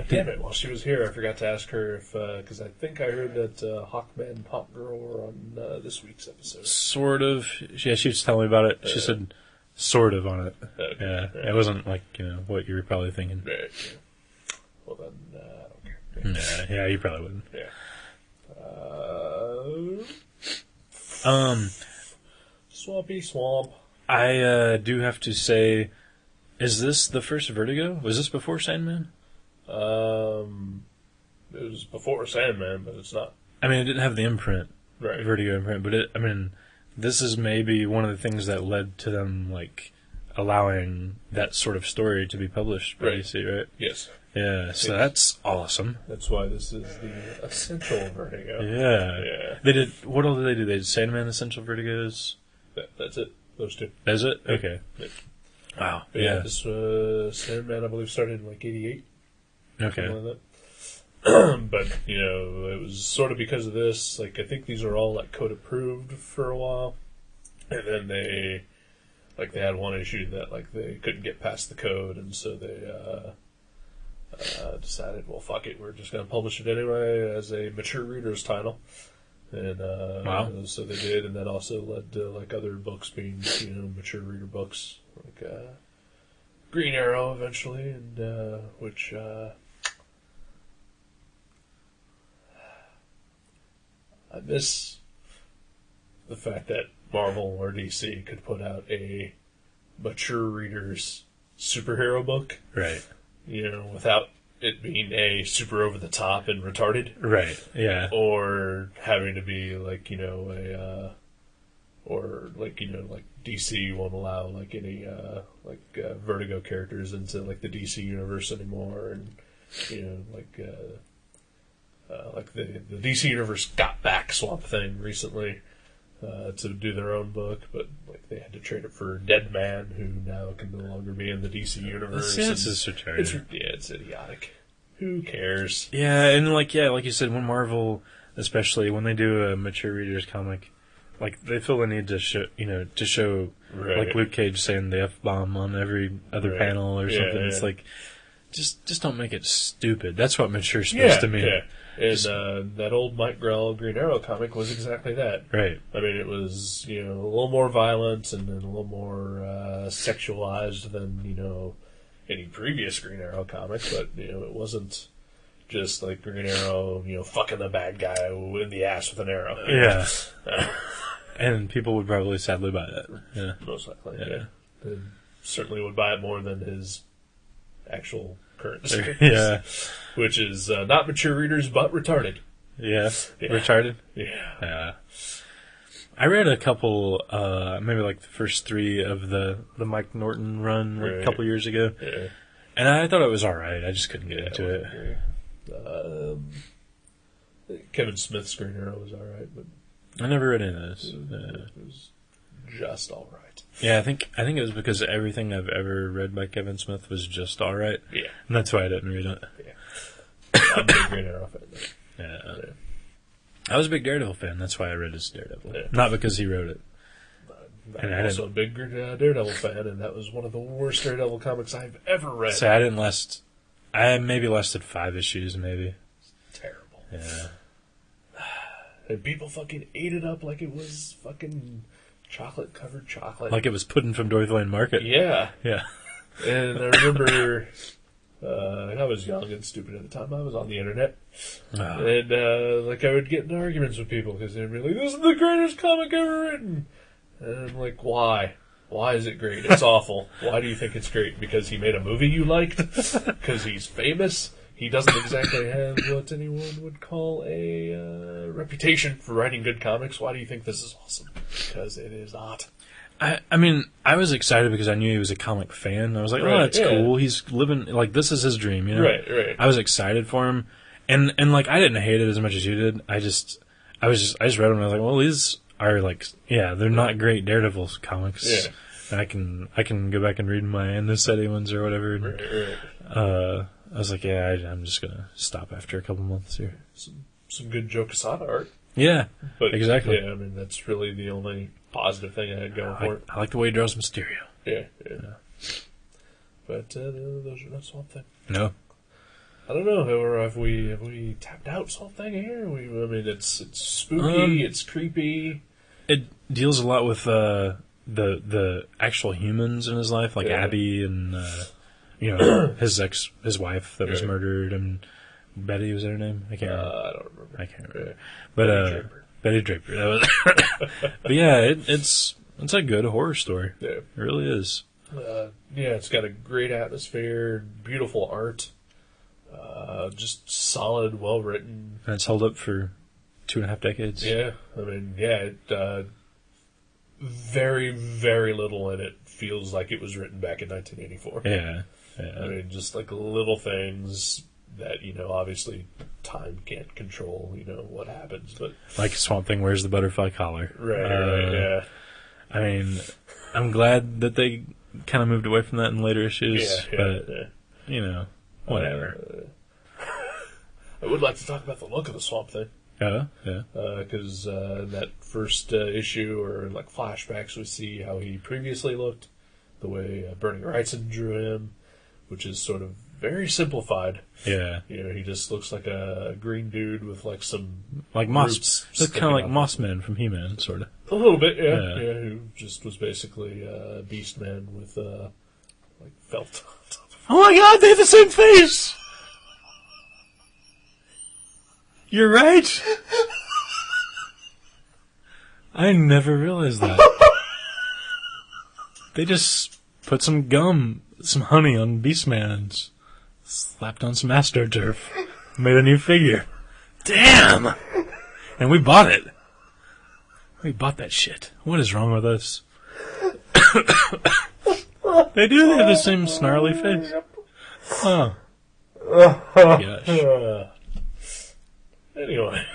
Damn it. While she was here, I forgot to ask her if, because I think I heard that Hawkman and Hawkgirl were on this week's episode. Sort of. Yeah, she was telling me about it. She said sort of on it. Okay. Yeah. It wasn't like, what you were probably thinking. Right. Yeah. Well, then, I don't care. Yeah, you probably wouldn't. Yeah. Swampy Swamp. I do have to say, is this the first Vertigo? Was this before Sandman? It was before Sandman, but it's not. I mean, it didn't have the imprint, Right. Vertigo imprint, but this is maybe one of the things that led to them, allowing that sort of story to be published by Right. DC, right? Yes. Yeah, so Yes. that's awesome. That's why this is the Essential Vertigo. Yeah. Yeah. They did, what all did they do? They did Sandman Essential Vertigos? That's it. Those two. Is it? Okay. Yeah. Wow. But yeah, this Sandman, I believe, started in 88. Okay. Something like that. But, it was sort of because of this. I think these are all, code approved for a while. And then they had one issue that, they couldn't get past the code, and so they, decided, well, fuck it, we're just going to publish it anyway as a mature reader's title. And Wow. So they did, and that also led to other books being mature reader books, Green Arrow eventually, and which I miss the fact that Marvel or DC could put out a mature reader's superhero book, Right. without it being super over the top and retarded. Right. Yeah. Or having to be DC won't allow any Vertigo characters into the DC universe anymore, and the DC universe got back Swamp Thing recently to do their own book, but they had to trade it for Dead Man, who now can no longer be in the DC universe. This is retarded. It's idiotic. Who cares? Yeah, and like you said, when Marvel, especially when they do a mature reader's comic, they feel the need to show, Right. Luke Cage saying the F-bomb on every other Right. panel or Yeah, something. yeah. It's just don't make it stupid. That's what mature's supposed to mean. Yeah. And that old Mike Grell Green Arrow comic was exactly that. Right. I mean, it was, a little more violent and a little more sexualized than, any previous Green Arrow comic, but, it wasn't just Green Arrow, fucking the bad guy in the ass with an arrow. Yeah. And people would probably sadly buy that. Yeah. Most likely, Yeah. They certainly would buy it more than his actual current series. Yeah. Which is not mature readers, but retarded. Yeah. Yeah. Retarded? Yeah. Yeah. I read a couple, maybe the first 3 of the Mike Norton run a Right. couple years ago. Yeah. And I thought it was alright. I just couldn't get into it. Kevin Smith's Green Arrow was alright, but I never read any of those. it was just alright. Yeah, I think it was because everything I've ever read by Kevin Smith was just alright. Yeah. And that's why I didn't read it. I'm a big Green Arrow fan. Yeah. Yeah. I was a big Daredevil fan. That's why I read his Daredevil. Yeah. Not because he wrote it. And I I'm also a big Daredevil fan, and that was one of the worst Daredevil comics I've ever read. So I maybe lasted 5 issues, maybe. Terrible. Yeah. And people fucking ate it up like it was fucking chocolate-covered chocolate. Like it was pudding from Dorothy Lane Market. Yeah. Yeah. And I remember I was young and stupid at the time. I was on the internet. And I would get in arguments with people because they'd be like, this is the greatest comic ever written. And I'm like, why? Why is it great? It's awful. Why do you think it's great? Because he made a movie you liked? Because he's famous? He doesn't exactly have what anyone would call a reputation for writing good comics. Why do you think this is awesome? Because it is not. I mean, I was excited because I knew he was a comic fan. I was like, oh, that's cool. He's living, like, this is his dream, you know? Right. I was excited for him. And like, I didn't hate it as much as you did. I just read them and I was like, well, these are like, yeah, they're not great Daredevil comics. Yeah. I can go back and read my Annicetti ones or whatever. And, Right. I was like, yeah, I'm just going to stop after a couple months here. Some good Joe Quesada art. Yeah, but, exactly. Yeah, I mean, that's really the only positive thing I had going for it. I like the way he draws Mysterio. Yeah. But those are not Swamp Thing. No. I don't know. Or have we tapped out Swamp Thing here? I mean, it's spooky. It's creepy. It deals a lot with the actual humans in his life, like Abby and his wife that was murdered, and Betty, was that her name? I can't remember. I don't remember. I can't remember. Yeah. But Betty Draper. That was. But yeah, it's a good horror story. Yeah, it really is. It's got a great atmosphere, beautiful art, just solid, well written, and it's held up for 2.5 decades. Yeah, I mean, very, very little in it feels like it was written back in 1984. Yeah. I mean, just like little things that, obviously time can't control, what happens, but... Like Swamp Thing wears the butterfly collar. Right, yeah. I mean, I'm glad that they kind of moved away from that in later issues, whatever. I would like to talk about the look of the Swamp Thing. Yeah. Because in that first issue, or like flashbacks, we see how he previously looked, the way Bernie Wrightson drew him, which is sort of very simplified. Yeah. He just looks like a green dude with like some Moss. Looks kind of like Mossman from He-Man, sort of. A little bit, yeah. Who just was basically Beast Man with like felt. Oh my God, they have the same face. You're right. I never realized that. They just put some gum, some honey on Beastman's, slapped on some AstroTurf, made a new figure. Damn! And we bought it. We bought that shit. What is wrong with us? They do have the same snarly face. Oh. Gosh. Anyway.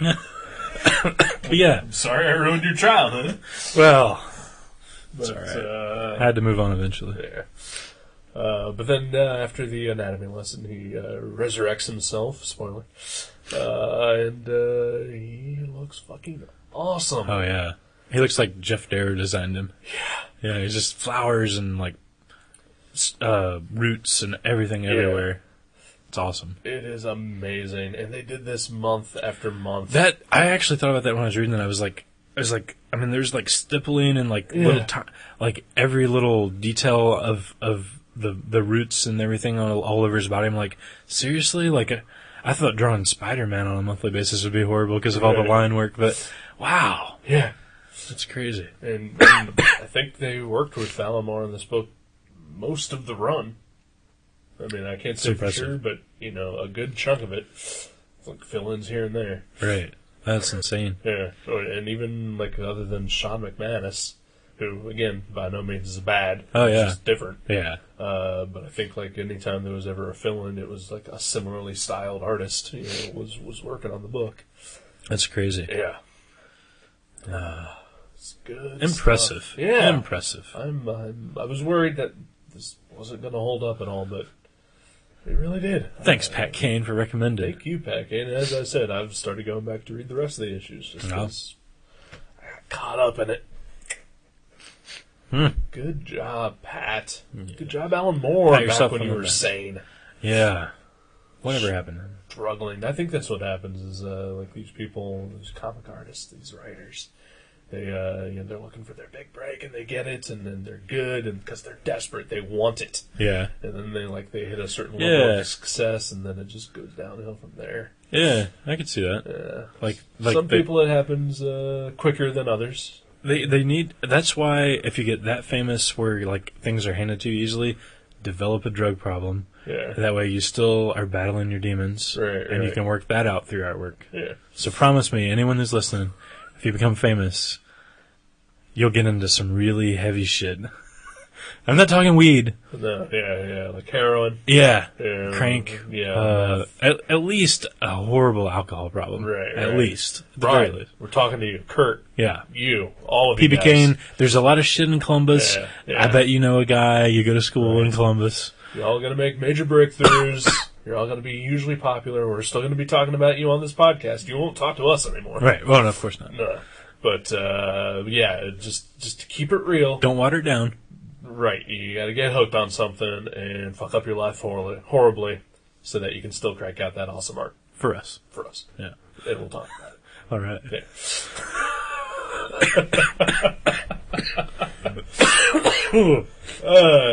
But yeah. I'm sorry I ruined your childhood. Well, it's alright. I had to move on eventually. Yeah. But then after the anatomy lesson, he resurrects himself. Spoiler. And he looks fucking awesome. Oh, yeah. He looks like Jeff Darrow designed him. Yeah. Yeah, he's just flowers and, like, roots and everything everywhere. It's awesome. It is amazing. And they did this month after month. I actually thought about that when I was reading it. I was like, I mean, there's, like, stippling and, like, little like, every little detail of the roots and everything all over his body. I'm like, seriously? Like, I thought drawing Spider-Man on a monthly basis would be horrible because of all the line work, but wow. Yeah. That's crazy. And I think they worked with Fallamore in this book most of the run. I mean, I can't say for sure, but, a good chunk of it. Like fill-ins here and there. Right. That's insane. Yeah. And even, like, other than Sean McManus, who, again, by no means is bad. Oh, yeah. It's just different. Yeah. But I think, like, anytime there was ever a fill-in, it was, like, a similarly styled artist, was working on the book. That's crazy. Yeah. It's good Impressive. Stuff. Yeah. Impressive. I was worried that this wasn't going to hold up at all, but it really did. Thanks, Pat Kane, for recommending. Thank you, Pat Kane. As I said, I've started going back to read the rest of the issues. Just because I got caught up in it. Good job, Pat. Yeah. Good job, Alan Moore, back when you were sane. Yeah. Whatever happened? Struggling. I think that's what happens is, like, these people, these comic artists, these writers, They're looking for their big break, and they get it, and then they're good, and because they're desperate, they want it. Yeah. And then they hit a certain level of success, and then it just goes downhill from there. Yeah, I could see that. Yeah. Like Some people it happens quicker than others. They need. That's why if you get that famous where like things are handed to you easily, develop a drug problem. Yeah. That way you still are battling your demons, and you can work that out through artwork. Yeah. So promise me, anyone who's listening, if you become famous, you'll get into some really heavy shit. I'm not talking weed. No, yeah, like heroin. Yeah, Yeah, crank. Yeah, at least a horrible alcohol problem. Right. At least. At the Brian, very least. we're talking to you. Kurt. Yeah. You. All of you PB guys. Kane. There's a lot of shit in Columbus. Yeah. I bet you know a guy. You go to school in Columbus. You're all going to make major breakthroughs. You're all going to be hugely popular. We're still going to be talking about you on this podcast. You won't talk to us anymore. Right. Well, no, of course not. No. But, just to keep it real. Don't water it down. Right. You got to get hooked on something and fuck up your life horribly so that you can still crank out that awesome art. For us. For us. Yeah. And we'll talk about it. All right. Yeah.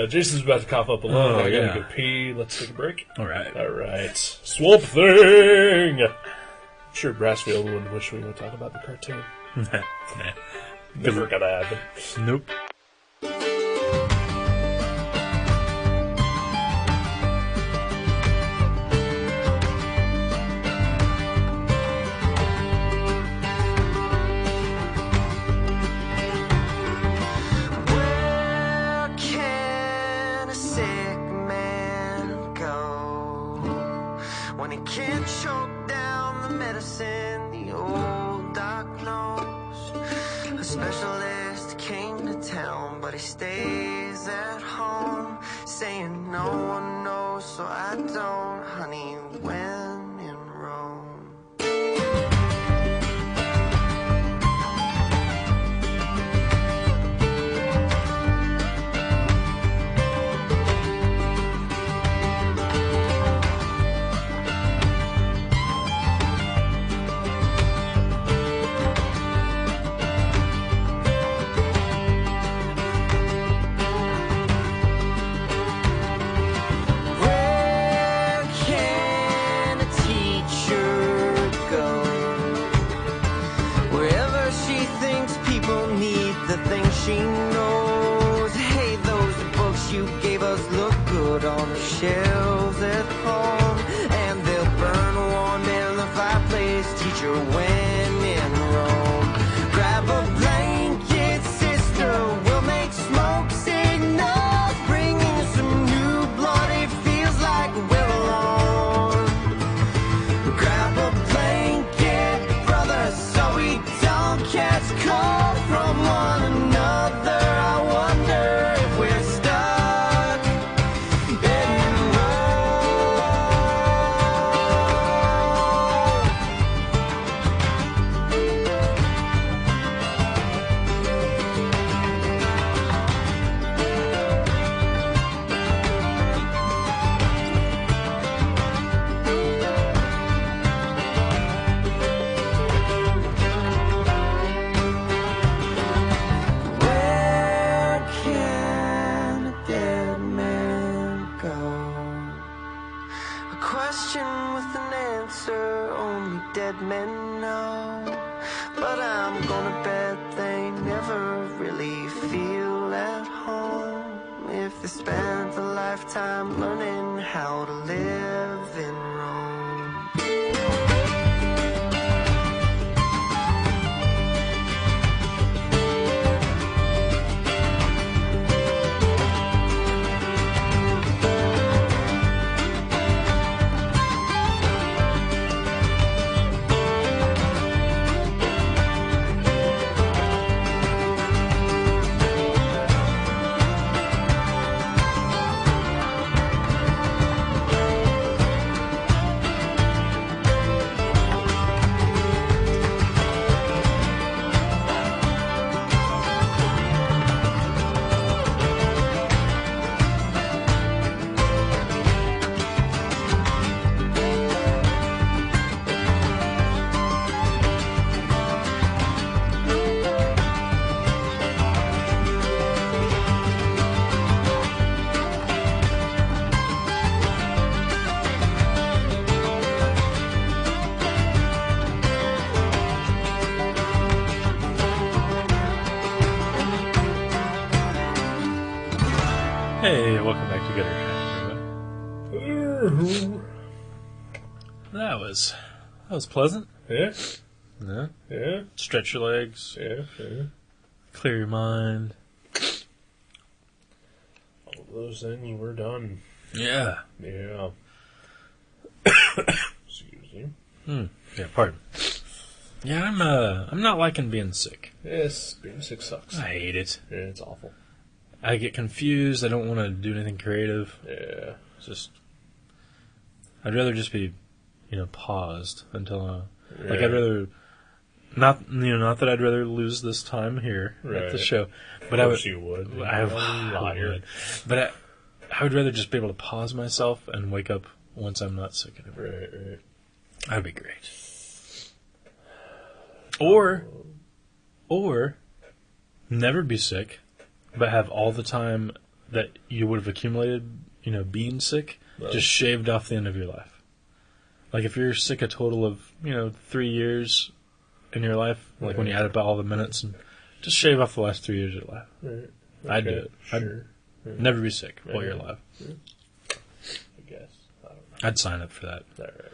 Jason's about to cough up a lung. I gotta yeah. go pee. Let's take a break. All right. Swamp Thing! I'm sure Brassfield would wish we would talk about the cartoon. Nah. Never gonna happen. Nope. When he can't choke down the medicine, the old doc knows. A specialist came to town, but he stays at home, saying no one knows, so I don't, honey, when in Rome. Where can Hey, welcome back to Gutter Chat, everybody. That was pleasant. Yeah, Yeah. yeah, Stretch your legs, yeah, yeah. clear your mind. All those things were done. Yeah. Yeah. Excuse me. Yeah, pardon. Yeah, I'm not liking being sick. Yes, being sick sucks. I hate it. Yeah, it's awful. I get confused. I don't want to do anything creative. Yeah. It's just, I'd rather just be, paused until, like, I'd rather, not that I'd rather lose this time here at the Right. show, but Of course you would. I would. But I would rather just be able to pause myself and wake up once I'm not sick anymore. Right. That'd be great. Or never be sick, but have all the time that you would have accumulated, being sick, just shaved off the end of your life. Like if you're sick a total of, 3 years in your life, like when you add up all the minutes, and just shave off the last 3 years of your life. Right. I'd do it. Sure. I'd never be sick while you're alive. I guess. I don't know. I'd sign up for that. All right.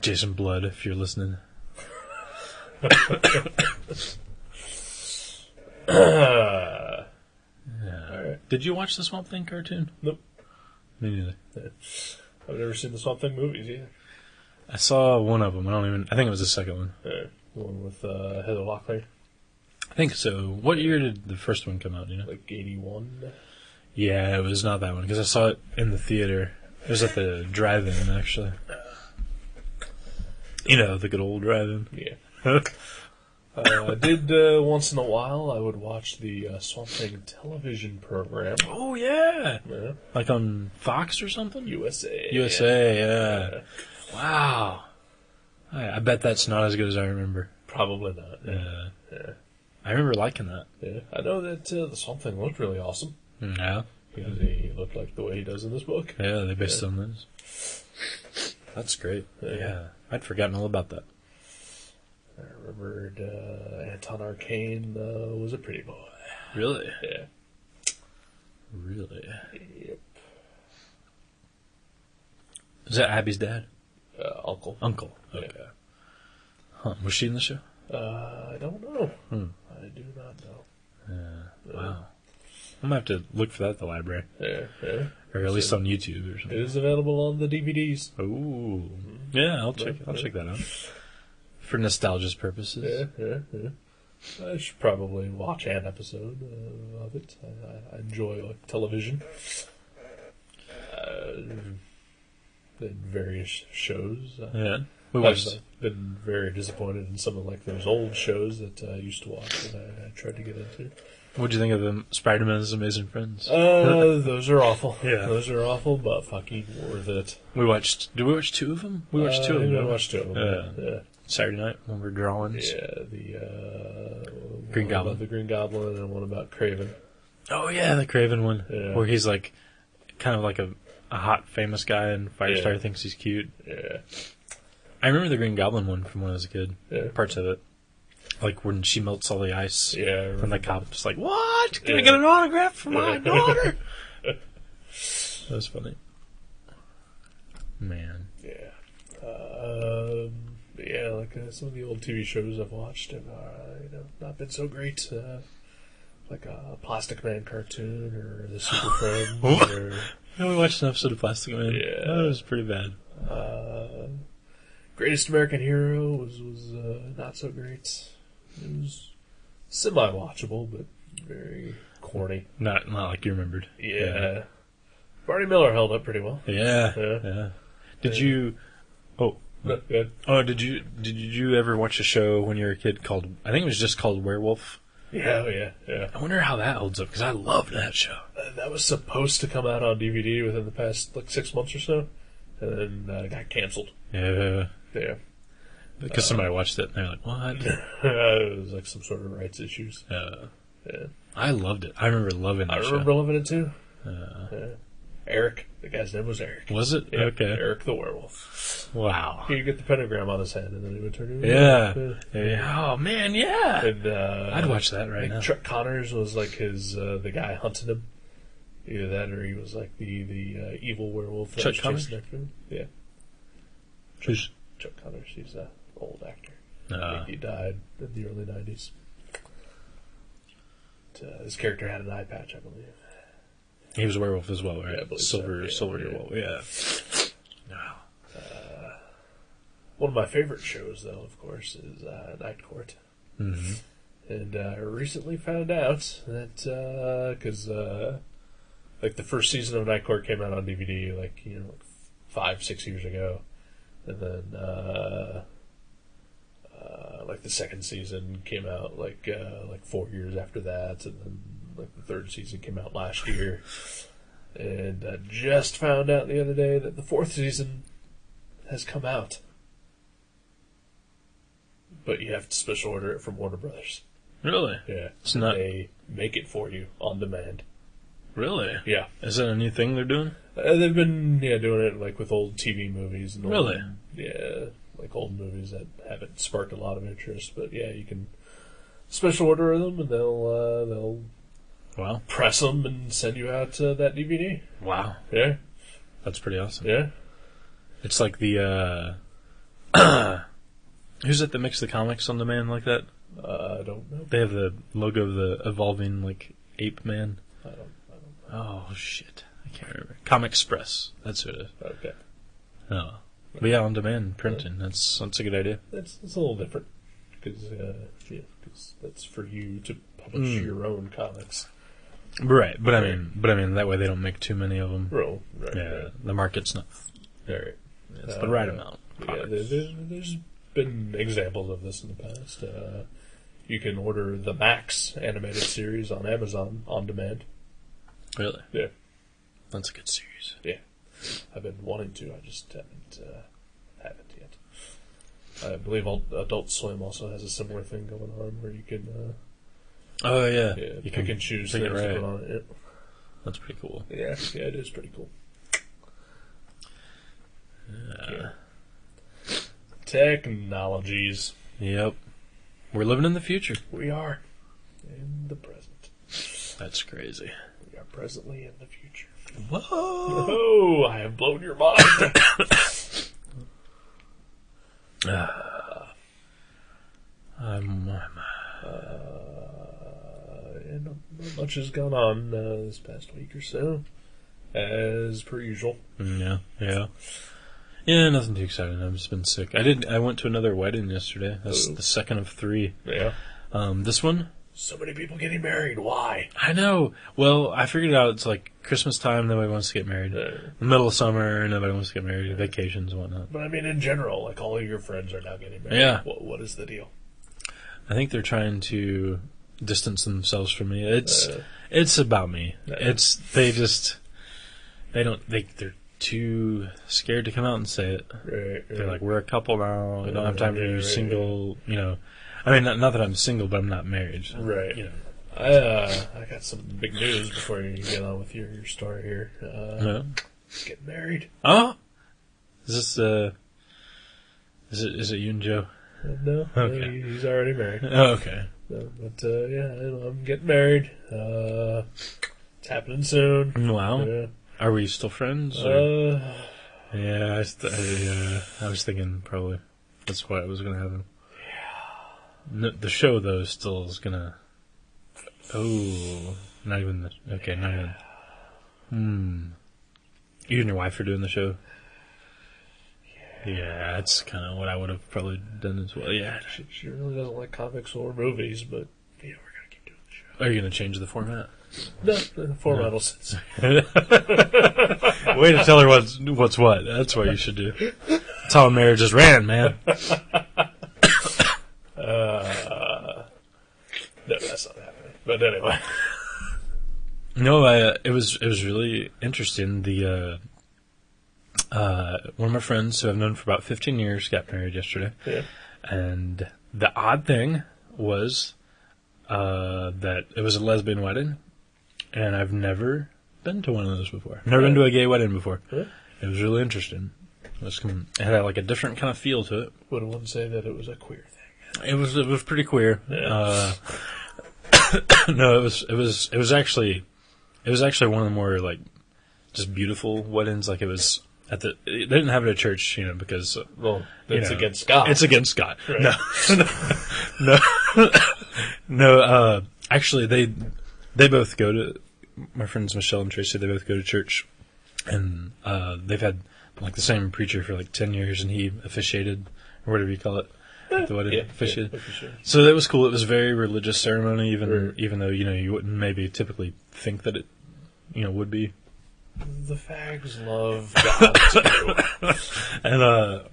Jason Blood, if you're listening. All right. Did you watch the Swamp Thing cartoon? Nope. Me neither. I've never seen the Swamp Thing movies either. I saw one of them. I think it was the second one. The one with Heather Locklear. I think so. What year did the first one come out, Like 81. Yeah, it was not that one, because I saw it in the theater. It was at the drive-in, actually. The good old drive-in. Yeah. I did once in a while. I would watch the Swamp Thing television program. Oh, yeah! Yeah. Like on Fox or something? USA. USA, yeah. Wow. I bet that's not as good as I remember. Probably not. Yeah. Yeah. I remember liking that. Yeah. I know that the Swamp Thing looked really awesome. Yeah. Because he looked like the way he does in this book. Yeah, they based on this. That's great. Yeah. I'd forgotten all about that. I remembered Anton Arcane was a pretty boy. Really? Yeah. Really? Yep. Is that Abby's dad? Uncle. Uncle. Okay. Yeah. Huh. Was she in the show? I don't know. I do not know. Wow. I'm going to have to look for that at the library. Yeah. Or at least on YouTube or It something. is available on the DVDs. Ooh. Yeah, I'll check that out. For nostalgia's purposes. Yeah. I should probably watch an episode of it. I enjoy television. In various shows. Yeah. We watched. I've been very disappointed in some of those old shows that I used to watch that I tried to get into. What'd you think of the Spider-Man's Amazing Friends? Those are awful. Yeah. Those are awful, but fucking worth it. Did we watch 2 of them? We watched 2 of them. I watched 2 of them. Yeah. Saturday night when we're drawings. Yeah, the Green one Goblin. about the Green Goblin, and one about Craven. Oh yeah, the Craven one. Yeah. Where he's like, kind of like a hot famous guy, and Firestarter Yeah. thinks he's cute. Yeah. I remember the Green Goblin one from when I was a kid. Yeah. Parts of it. Like when she melts all the ice. Yeah. And the cop's like, what? Can I get an autograph for my daughter? That was funny. Man. Yeah. Some of the old TV shows I've watched have not been so great. Like a Plastic Man cartoon or The Super Friends. Or, Yeah, we watched an episode of Plastic Man. Yeah. That was pretty bad. Greatest American Hero was not so great. It was semi-watchable, but very corny. Not like you remembered. Yeah. Barney Miller held up pretty well. Yeah. Did you... Oh. Good. Oh, did you ever watch a show when you were a kid called... I think it was just called Werewolf. Yeah. I wonder how that holds up, because I loved that show. That was supposed to come out on DVD within the past 6 months or so, and then it got canceled. Yeah. Yeah. Because somebody watched it, and they're like, what? It was like some sort of rights issues. Yeah. I loved it. I remember loving that I show. remember loving it too. Eric. The guy's name was Eric. Was it? Yeah, Okay. Eric the Werewolf. Wow. He'd get the pentagram on his head, and then he would turn into Yeah. Oh, man, yeah. And, I'd watch that right now. Chuck Connors was like his the guy hunting him. Either that, or he was like the evil werewolf. That Chuck was Connors? chasing after him. Yeah. Who's... Chuck Connors. He's an old actor. I Uh, think he died in the early 90s. His character had an eye patch, I believe. he was a werewolf as well, right? Yeah, I believe Silver so. Yeah, werewolf, yeah. One of my favorite shows, though, of course, is Night Court. Mm-hmm. And I recently found out that, because, like, the first season of Night Court came out on DVD, like, 5-6 years ago. And then, like, the second season came out, like 4 years after that. And then, like, the third season came out last year. And I just found out the other day that the fourth season has come out. But you have to special order it from Warner Brothers. Really? Yeah. It's not... They make it for you on demand. Really? Yeah. Is that a new thing they're doing? They've been doing it like with old TV movies. And Really? Like old movies that haven't sparked a lot of interest. But yeah, you can special order them and they'll Wow. press them and send you out that DVD. Wow. Yeah. That's pretty awesome. Yeah. It's like the, who's it that makes the comics on demand like that? I don't know. They have the logo of the evolving, like, ape man. I don't Oh, shit. I can't remember. Comic Express. That's what it is. know. Okay. Oh. But yeah, on demand printing. That's a good idea. It's a little different. Because that's for you to publish your own comics. Right. But I mean, that way they don't make too many of them. Right. Yeah. The market's not. Right. It's the right amount. Yeah, there's been examples of this in the past. You can order the Max animated series on Amazon on demand. Really? Yeah. That's a good series. Yeah. I've been wanting to. I just haven't yet. I believe Adult Swim also has a similar thing going on where you can Oh, yeah. you can choose pick it things to right. put on it. That's pretty cool. Yeah, it is pretty cool. Yeah. Technologies. Yep. We're living in the future. We are in the present. That's crazy. We are presently in the future. Whoa! Oh, I have blown your mind. And not much has gone on this past week or so, as per usual. Yeah. Yeah, nothing too exciting. I've just been sick. I went to another wedding yesterday. That's the second of 3. Yeah. This one? So many people getting married. Why? I know. Well, I figured out it's like Christmas time, nobody wants to get married. The middle of summer, nobody wants to get married. Vacations and whatnot. But I mean, in general, like all of your friends are now getting married. Yeah. What is the deal? I think they're trying to distance themselves from me. It's about me. They're too scared to come out and say it. Right. They're like, we're a couple now. We don't have time for you single. I mean, not that I'm single, but I'm not married. So, Right. I got some big news before you get on with your story here. No. Getting married. Oh, is this is it you and Joe? No. Okay. He's already married. Oh, okay. No, but I'm getting married. It's happening soon. Wow. Yeah. Are we still friends? Or? Yeah, I was thinking probably that's why it was going to happen. Yeah. The show, though, still is going to... Oh, not even... not even... You and your wife are doing the show? Yeah, that's kind of what I would have probably done as well. Yeah. She really doesn't like comics or movies, but we're going to keep doing the show. Are you going to change the format? No, the format will sit. Way to tell her what's what. That's what you should do. That's how a marriage is ran, man. No, that's not happening. But anyway. No, it was really interesting. The one of my friends who I've known for about 15 years got married yesterday. Yeah. And the odd thing was that it was a lesbian wedding, and I've never been to one of those before. Never been to a gay wedding before. Yeah. It was really interesting. It had like a different kind of feel to it. Would one say that it was a queer thing? It was pretty queer. Yeah. No, it was actually It was actually one of the more, like, just beautiful weddings. Like, it was they didn't have it at church, because... Well, it's against God. It's against God. Right. No. Actually, they both go to... My friends Michelle and Tracy, they both go to church. And they've had, like, the same preacher for, like, 10 years, and he officiated, or whatever you call it. The wedding officiated. Yeah, for sure. So that was cool. It was a very religious ceremony, even though, you wouldn't maybe typically think that it, would be. The fags love God too. And I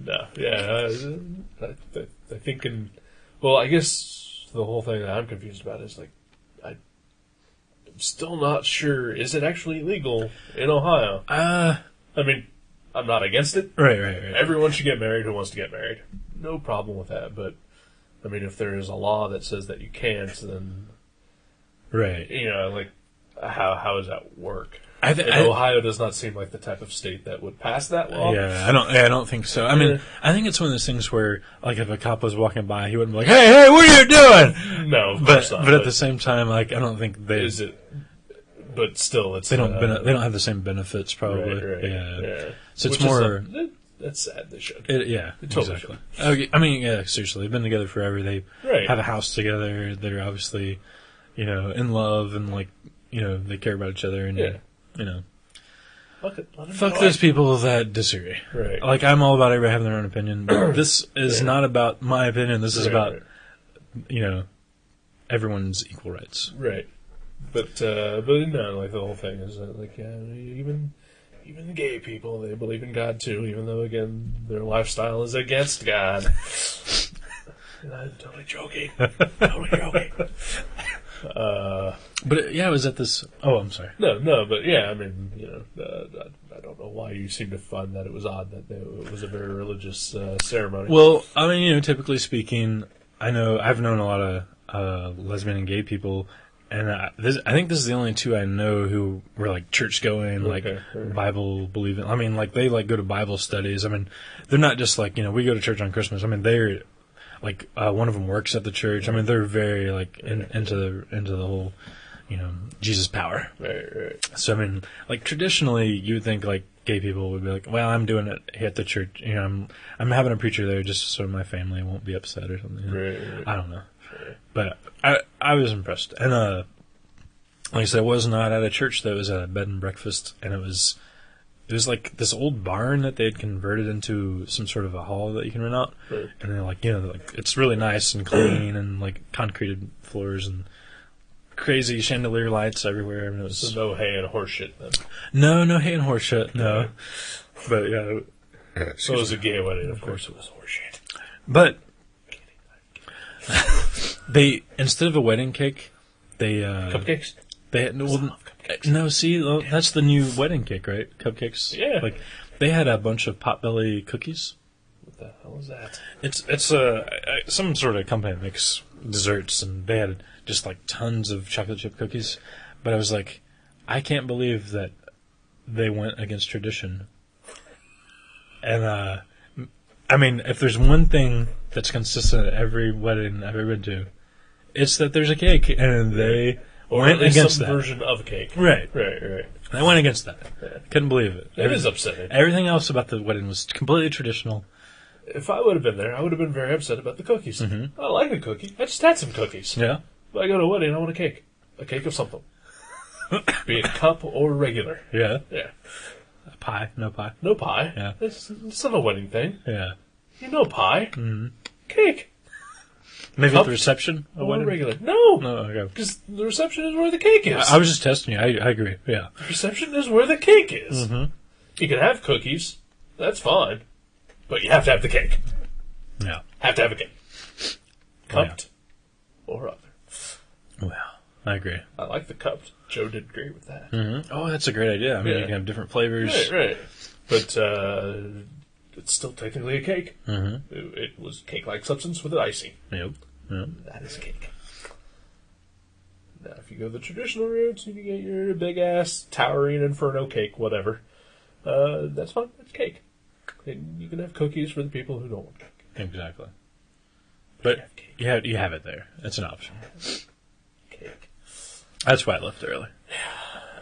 think I guess the whole thing that I'm confused about is like I'm still not sure. Is it actually legal in Ohio? I mean, I'm not against it. Right. Everyone should get married who wants to get married. No problem with that. But I mean, if there is a law that says that you can't, then right. Like how does that work? Ohio does not seem like the type of state that would pass that law. Yeah, I don't think so. I mean, I think it's one of those things where, like, if a cop was walking by, he wouldn't be like, "Hey, what are you doing?" No, of course not. But at the same time, like, I don't think they. Is it? But still, it's they don't have the same benefits, probably. Right. Yeah. So it's Which more. That's sad. They should. They totally exactly. should. Okay, I mean, yeah, seriously, they've been together forever. They have a house together. They're obviously, in love, and like, they care about each other, and Fuck those people that disagree. Right. Like, I'm all about everybody having their own opinion, but this is not about my opinion. This is about, everyone's equal rights. Right. But no, like, the whole thing is that, like, even the gay people, they believe in God too, even though, again, their lifestyle is against God. And I'm totally joking. But it was at this. Oh, I'm sorry. No, but yeah, I mean, I don't know why you seem to find that it was odd that it was a very religious ceremony. Well, I mean, typically speaking, I've known a lot of lesbian and gay people, and I think this is the only two I know who were like church going, like Bible believing. I mean, like they like go to Bible studies. I mean, they're not just like we go to church on Christmas. I mean, they're like one of them works at the church. I mean, they're very like into the whole, Jesus power. Right. So I mean, like traditionally, you would think like gay people would be like, well, I'm doing it here at the church. I'm having a preacher there just so my family won't be upset or something. Right. I don't know, but I was impressed. And like I said, it was not at a church. That was at a bed and breakfast, and it was like this old barn that they had converted into some sort of a hall that you can rent out. Right. And they're like, it's really nice and clean and like concreted floors and crazy chandelier lights everywhere. And it was so no hay and horse shit then. No hay and horse shit. No, but yeah. So it was a gay wedding. Of course, it was horse shit. But they instead of a wedding cake, they cupcakes. They had no. See, that's the new wedding cake, right? Cupcakes. Yeah. Like they had a bunch of Potbelly cookies. What the hell is that? It's some sort of company that makes desserts, and they had just like tons of chocolate chip cookies. But I was like, I can't believe that they went against tradition. And I mean, if there's one thing that's consistent at every wedding I've ever been to, it's that there's a cake, and they went against some that version of cake. Right. They went against that. Yeah. Couldn't believe it. It is upsetting. Everything else about the wedding was completely traditional. If I would have been there, I would have been very upset about the cookies. Mm-hmm. I like a cookie. I just had some cookies. Yeah. But I go to a wedding, I want a cake. A cake of something. Be it cup or regular. Yeah. Yeah. Pie. No pie. No pie. Yeah. It's not a wedding thing. Yeah. You know pie. Mm-hmm. Cake. Maybe Cup at the reception? Or regular. No. No, okay. Because the reception is where the cake is. I was just testing you. I agree. Yeah. The reception is where the cake is. Mm-hmm. You can have cookies. That's fine. But you have to have the cake. Yeah. Have to have a cake. Cupped or other. Well, I agree. I like the cupped. Joe did great with that. Mm-hmm. Oh, that's a great idea. I mean, you can have different flavors. Right. But it's still technically a cake. Mm-hmm. It was cake-like substance with an icing. Yep. That is cake. Now, if you go the traditional route, you can get your big-ass towering inferno cake, whatever. That's fine. It's cake. And you can have cookies for the people who don't want cake. Exactly. But you have it there. It's an option. Cake. That's why I left early.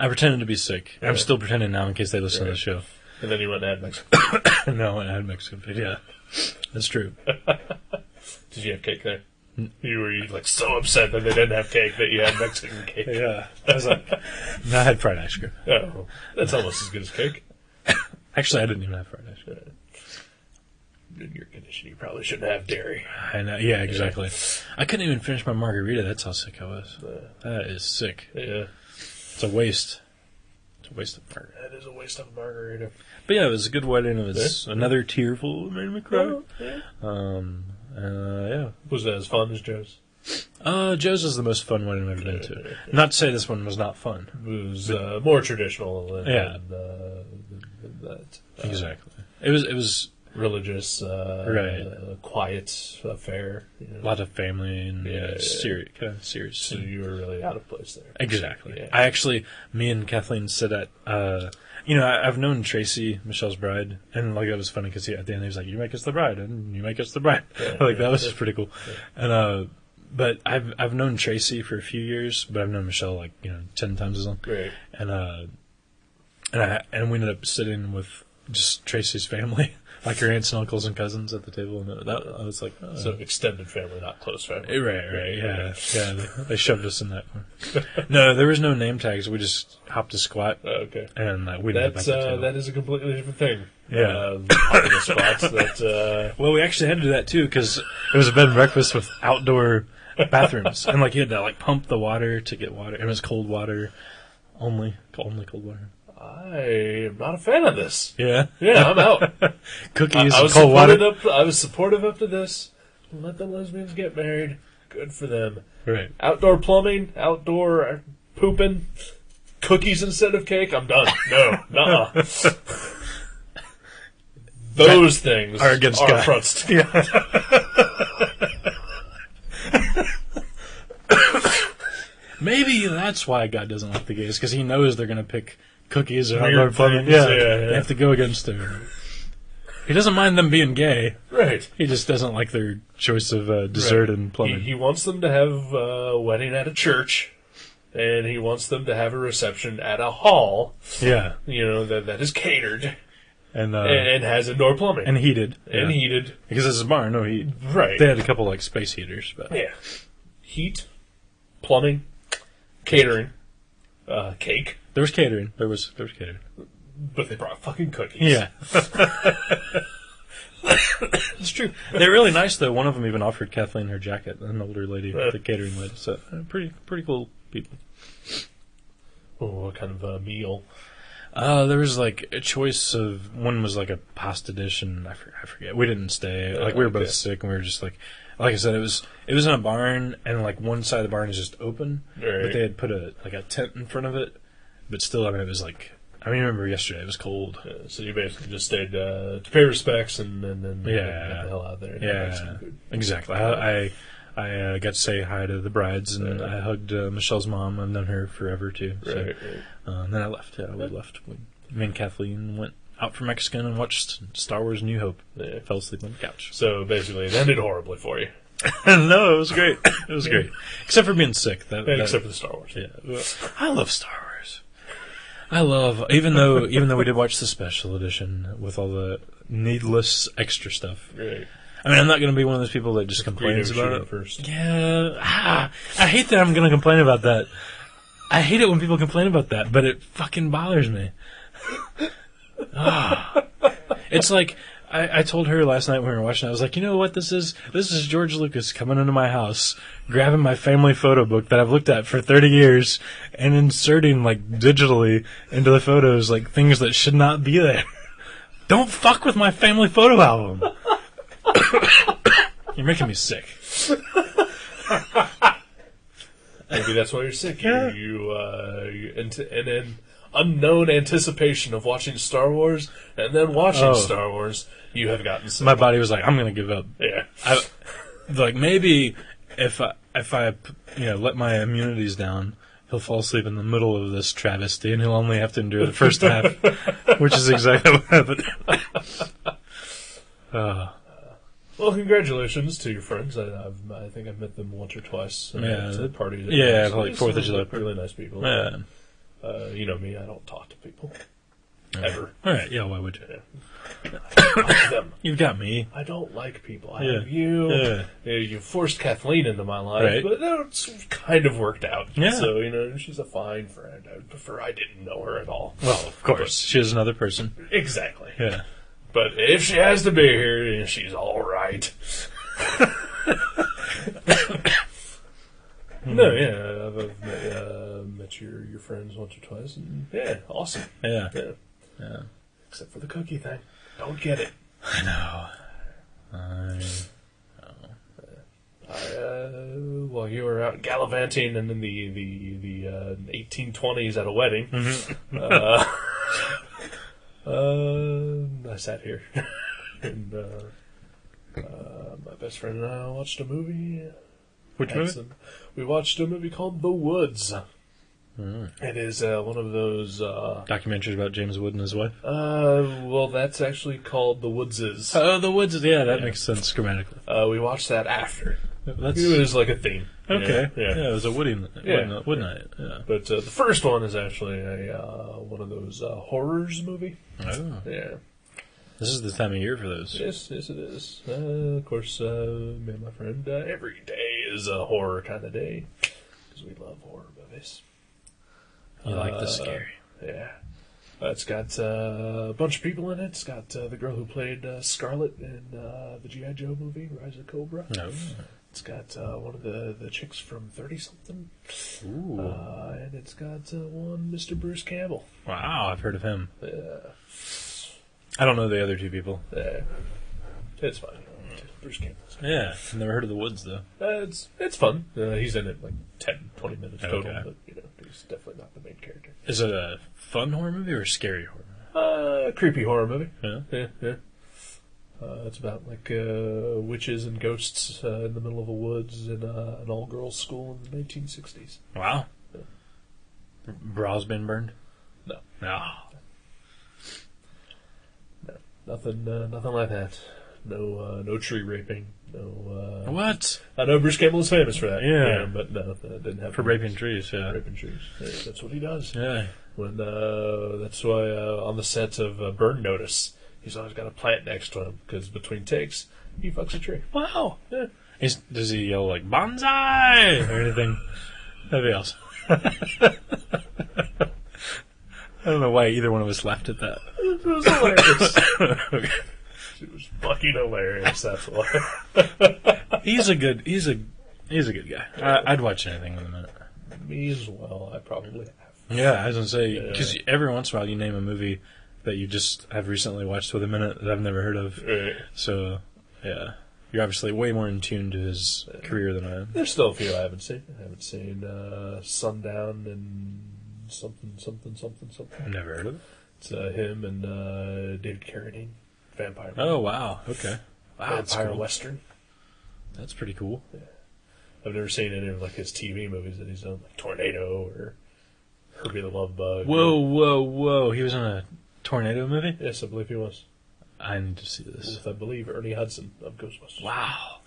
I pretended to be sick. Yeah. I'm still pretending now in case they listen to the show. And then you went and had Mexican. No, I had Mexican food, yeah. That's true. Did you have cake there? You were like so upset that they didn't have cake that you had Mexican cake. Yeah. I was like, no, I had fried ice cream. Oh, that's almost as good as cake. Actually, I didn't even have fried ice cream. In your condition, you probably shouldn't have dairy. I know, yeah, exactly. I couldn't even finish my margarita. That's how sick I was. That is sick. Yeah. It's a waste. It's a waste of margarita. That is a waste of margarita. But yeah, it was a good wedding. It was another tearful. It made me cry. Yeah. Yeah. Was that as fun as Joe's? Joe's is the most fun wedding I've ever been to. Not to say this one was not fun. It was more traditional than that. Exactly. It was religious, quiet affair. A lot of family and serious. So you were really out of place there. Exactly. Yeah. Me and Kathleen sit at, I've known Tracy, Michelle's bride, and like that was funny because at the end he was like, "You make us the bride, and you make us the bride." Yeah, that was pretty cool. Yeah. And but I've known Tracy for a few years, but I've known Michelle 10 times as long. Right. And we ended up sitting with just Tracy's family. Like her aunts and uncles and cousins at the table, and I was like, so extended family, not close family. Right, yeah. They shoved us in that one. No, there was no name tags. We just hopped a squat. Okay, and we didn't get back to the table. That is a completely different thing. Yeah, hopping a squat. Well, we actually had to do that too because it was a bed and breakfast with outdoor bathrooms, and you had to pump the water to get water, and it was cold water only cold water. I am not a fan of this. Yeah, I'm out. Cookies and cold water. I was supportive up to this. Let the lesbians get married. Good for them. Right. Outdoor plumbing, outdoor pooping, cookies instead of cake. I'm done. No, nuh-uh. Those things are against God. Front. Yeah. Maybe that's why God doesn't like the gays, because he knows they're going to pick cookies or outdoor plumbing. Yeah. They have to go against him. He doesn't mind them being gay. Right. He just doesn't like their choice of dessert and plumbing. He wants them to have a wedding at a church, and he wants them to have a reception at a hall. Yeah. That is catered. And has indoor plumbing. And heated. And heated. Because it's a barn, no heat. Right. They had a couple space heaters. But. Yeah. Heat, plumbing, catering, cake. There was catering. There was catering. But they brought fucking cookies. Yeah. It's true. They're really nice, though. One of them even offered Kathleen her jacket, an older lady, the catering lady. So, pretty cool people. Oh, what kind of a meal? There was a choice of, one was a pasta dish, and I forget. We didn't stay. We were both sick, and we were just like I said, it was in a barn, and one side of the barn is just open, right. But they had put a tent in front of it, but still, it was I remember yesterday, it was cold. So you basically just stayed to pay respects and then got the hell out there. Yeah, exactly. I got to say hi to the brides, and I hugged Michelle's mom. I've known her forever, too. So, right. And then I left. Yeah, we left. Me and Kathleen went out for Mexican and watched Star Wars New Hope. Yeah. Fell asleep on the couch. So basically, it ended horribly for you. No, it was great. It was great. Except for being sick. Except for the Star Wars. Yeah. I love Star Wars. I love, even though we did watch the special edition with all the needless extra stuff. Right. I'm not going to be one of those people that just complains about it first. Yeah. I hate that I'm going to complain about that. I hate it when people complain about that, but it fucking bothers me. It's like, I told her last night when we were watching, I was like, you know what this is? This is George Lucas coming into my house, grabbing my family photo book that I've looked at for 30 years, and inserting, digitally into the photos, things that should not be there. Don't fuck with my family photo album. You're making me sick. Maybe that's why you're sick. Yeah. In unknown anticipation of watching Star Wars, and then watching Star Wars, you have gotten sick. My body was like, I'm going to give up. Yeah. Maybe if I let my immunities down, he'll fall asleep in the middle of this travesty, and he'll only have to endure the first half, which is exactly what happened. Well, congratulations to your friends. I think I've met them once or twice at parties. Yeah, 4th of July. Really nice people. Yeah. You know me, I don't talk to people. Ever. Alright, yeah, why would you? Yeah. I don't like them. You've got me. I don't like people. I Yeah. have you. Yeah. You forced Kathleen into my life, Right. but it's kind of worked out. Yeah. So, you know, she's a fine friend. I would prefer I didn't know her at all. Well, of course. She is another person. Exactly. Yeah. But if she has to be here, she's all right. No, yeah, I've met your friends once or twice, and yeah, awesome. Yeah. Yeah. Except for the cookie thing. Don't get it. I know. While you were out gallivanting and in the 1820s at a wedding, I sat here, and my best friend and I watched a movie. Which movie? We watched a movie called The Woods. It is one of those... documentaries about James Wood and his wife? well, that's actually called The Woodses. Oh, The Woods. Yeah, that makes sense grammatically. We watched that after. That's It was like a theme. okay. Yeah. Yeah, it was a Woody night. Yeah. But the first one is actually one of those horrors movie. Oh. Yeah. This is the time of year for those. Yes, it is. Of course, me and my friend, every day is a horror kind of day. Because we love horror movies. You like the scary. Yeah. It's got a bunch of people in it. It's got the girl who played Scarlet in the G.I. Joe movie, Rise of Cobra. No. It's got one of the chicks from 30-something. Ooh. And it's got one Mr. Bruce Campbell. Wow, I've heard of him. Yeah. I don't know the other two people. It's fine. Bruce Campbell. Yeah, I've never heard of The Woods, though. It's fun. He's in it like 10, 20 minutes total, Okay. but he's definitely not the main character. Is it a fun horror movie or a scary horror movie? Creepy horror movie. Yeah. Yeah. It's about like witches and ghosts in the middle of the woods in an all-girls school in the 1960s. Wow. Bras been burned? No. No. Nothing like that. No tree raping. No. What? I know Bruce Campbell is famous for that. Yeah. But no, that didn't happen. For raping trees, yeah. Raping trees. Yeah, that's what he does. Yeah. When that's why on the set of Burn Notice, he's always got a plant next to him because between takes, he fucks a tree. Wow. Yeah. Does he yell like bonsai or anything? That'd be awesome. I don't know why either one of us laughed at that. It was hilarious. Okay. It was fucking hilarious. That's why. He's a good guy. I'd watch anything with him in it. Me as well. I probably have. Yeah, I was gonna say because every once in a while you name a movie that you just have recently watched with him in it that I've never heard of. Right. So yeah, you're obviously way more in tune to his career than I am. There's still a few I haven't seen. I haven't seen Sundown and something. I've never heard of it. It's him and David Carradine, Vampire. Oh wow, okay, wow, that's Vampire cool. Western. That's pretty cool. Yeah. I've never seen any of like his TV movies that he's done, like Tornado or Herbie the Love Bug. Whoa! He was in a tornado movie. Yes, I believe he was. I need to see this. With, I believe, Ernie Hudson of Ghostbusters. Wow.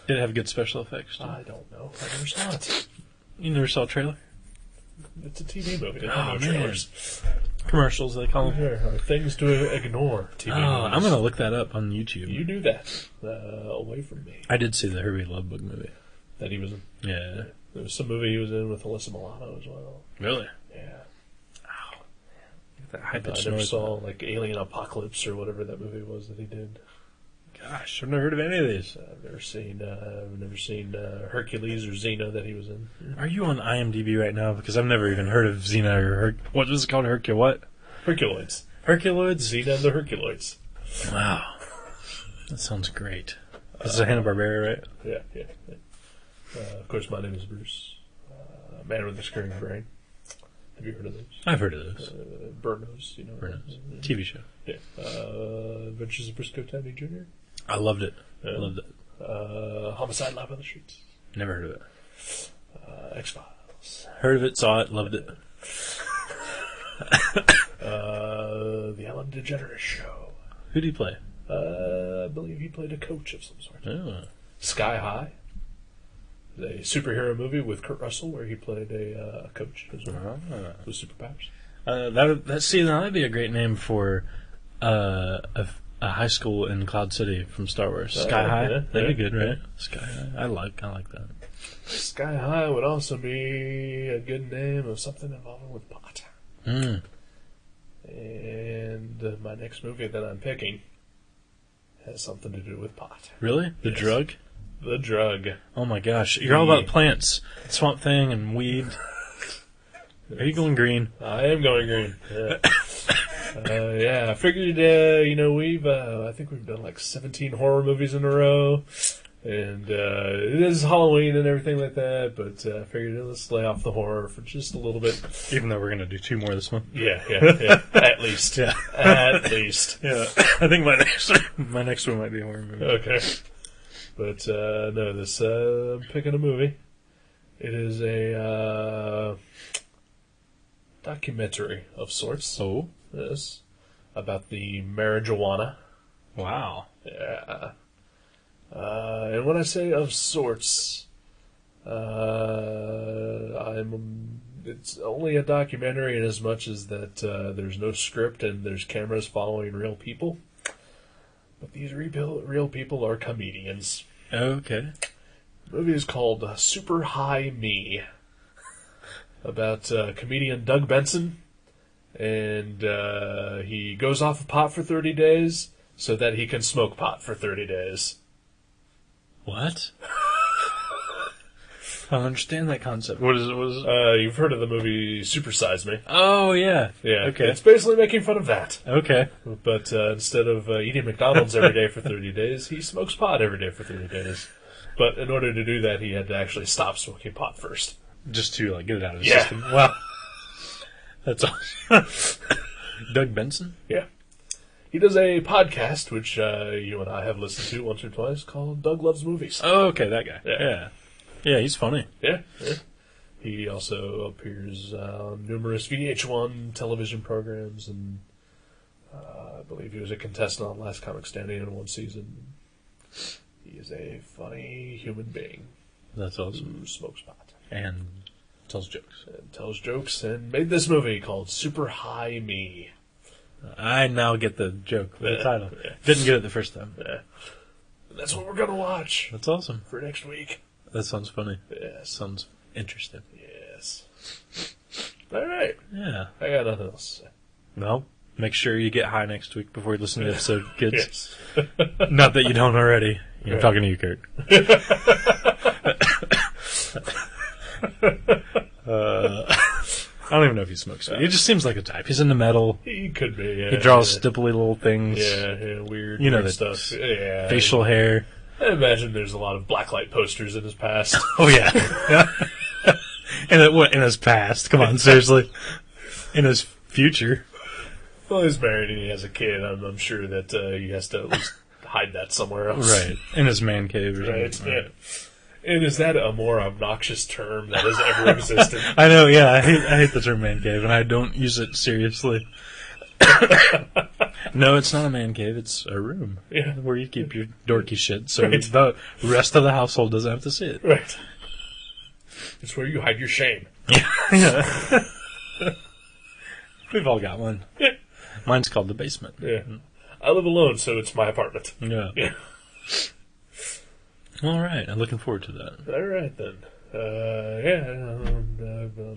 Did it have good special effects? I don't know. I never saw it. You never saw a trailer? It's a TV movie. There Oh, are no man. trailers. Commercials, they call them. There are things to ignore. TV Oh, movies. I'm going to look that up on YouTube. You do that away from me. I did see the Herbie Love Bug movie. That he was in. Yeah. There was some movie he was in with Alyssa Milano as well. Really? Yeah. That I high-pitched never noise. saw like Alien Apocalypse or whatever that movie was that he did. Gosh, I've never heard of any of these. I've never seen Hercules or Xena that he was in. Are you on IMDb right now? Because I've never even heard of Xena or what was it called? What? Herculoids. Herculoids? Xena and the Herculoids. Wow. That sounds great. This is a Hanna-Barbera, right? Yeah. Of course, my name is Bruce. Man with a Scurrying Brain. Have you heard of those? I've heard of those. Burnos, you know. Burnos. TV show. Yeah. Adventures of Briscoe Tiny Jr. I loved it. Yeah. Loved it. Homicide Live on the Streets. Never heard of it. X-Files. Heard of it, saw it, loved it. The Ellen DeGeneres Show. Who do you play? I believe he played a coach of some sort. Oh. Sky High. a superhero movie with Kurt Russell where he played a coach as well with superpowers. That'd be a great name for a high school in Cloud City from Star Wars. Sky High. Yeah, That'd be good, right? Sky High. I like that. Sky High would also be a good name of something involving with pot. Mm. And my next movie that I'm picking has something to do with pot. Really? The drug? The drug. Oh my gosh. You're all about plants. Swamp Thing and weed. Are you going green? I am going green. Yeah. I figured, I think we've done like 17 horror movies in a row. And it is Halloween and everything like that, but I figured let's lay off the horror for just a little bit. Even though we're going to do 2 more this month. Yeah. At least. Yeah. At least. Yeah. I think my next one might be a horror movie. Okay. But, no, I'm picking a movie. It is a documentary of sorts. Oh? Yes. About the marijuana. Wow. Yeah. And when I say of sorts, it's only a documentary in as much as that there's no script and there's cameras following real people. But these real people are comedians. Okay. The movie is called Super High Me, about comedian Doug Benson, and he goes off of pot for 30 days so that he can smoke pot for 30 days. What? I don't understand that concept. What is it? You've heard of the movie Super Size Me. Oh, yeah. Yeah. Okay. It's basically making fun of that. Okay. But instead of eating McDonald's every day for 30 days, he smokes pot every day for 30 days. But in order to do that, he had to actually stop smoking pot first. Just to get it out of his system. Wow. That's awesome. Doug Benson? Yeah. He does a podcast, which you and I have listened to once or twice, called Doug Loves Movies. Oh, okay, that guy. Yeah. Yeah, he's funny. Yeah. He also appears on numerous VH1 television programs, and I believe he was a contestant on Last Comic Standing in one season. He is a funny human being. That's awesome. Who smokes pot. And tells jokes. And made this movie called Super High Me. I now get the joke, the title. Yeah. Didn't get it the first time. Yeah. And that's what we're going to watch. That's awesome. For next week. That sounds funny. Yes. Sounds interesting. Yes. All right. Yeah. I got nothing else to say. Well, make sure you get high next week before you listen to the episode, kids. Yes. Not that you don't already. I'm talking to you, Kurt. I don't even know if he smokes weed. He just seems like a type. He's into metal. He could be, yeah. He draws stipply little things. Yeah, weird, weird stuff. Yeah. Facial hair. I imagine there's a lot of blacklight posters in his past. Oh, yeah. In his past? Come on, seriously. In his future. Well, he's married and he has a kid. I'm sure that he has to at least hide that somewhere else. Right. In his man cave or something. Right, yeah. And is that a more obnoxious term that has ever existed? I know, yeah. I hate the term man cave, and I don't use it seriously. No, it's not a man cave. It's a room where you keep your dorky shit, so the rest of the household doesn't have to see it. Right. It's where you hide your shame. Yeah. We've all got one. Yeah. Mine's called the basement. Yeah. I live alone, so it's my apartment. Yeah. All right. I'm looking forward to that. All right, then.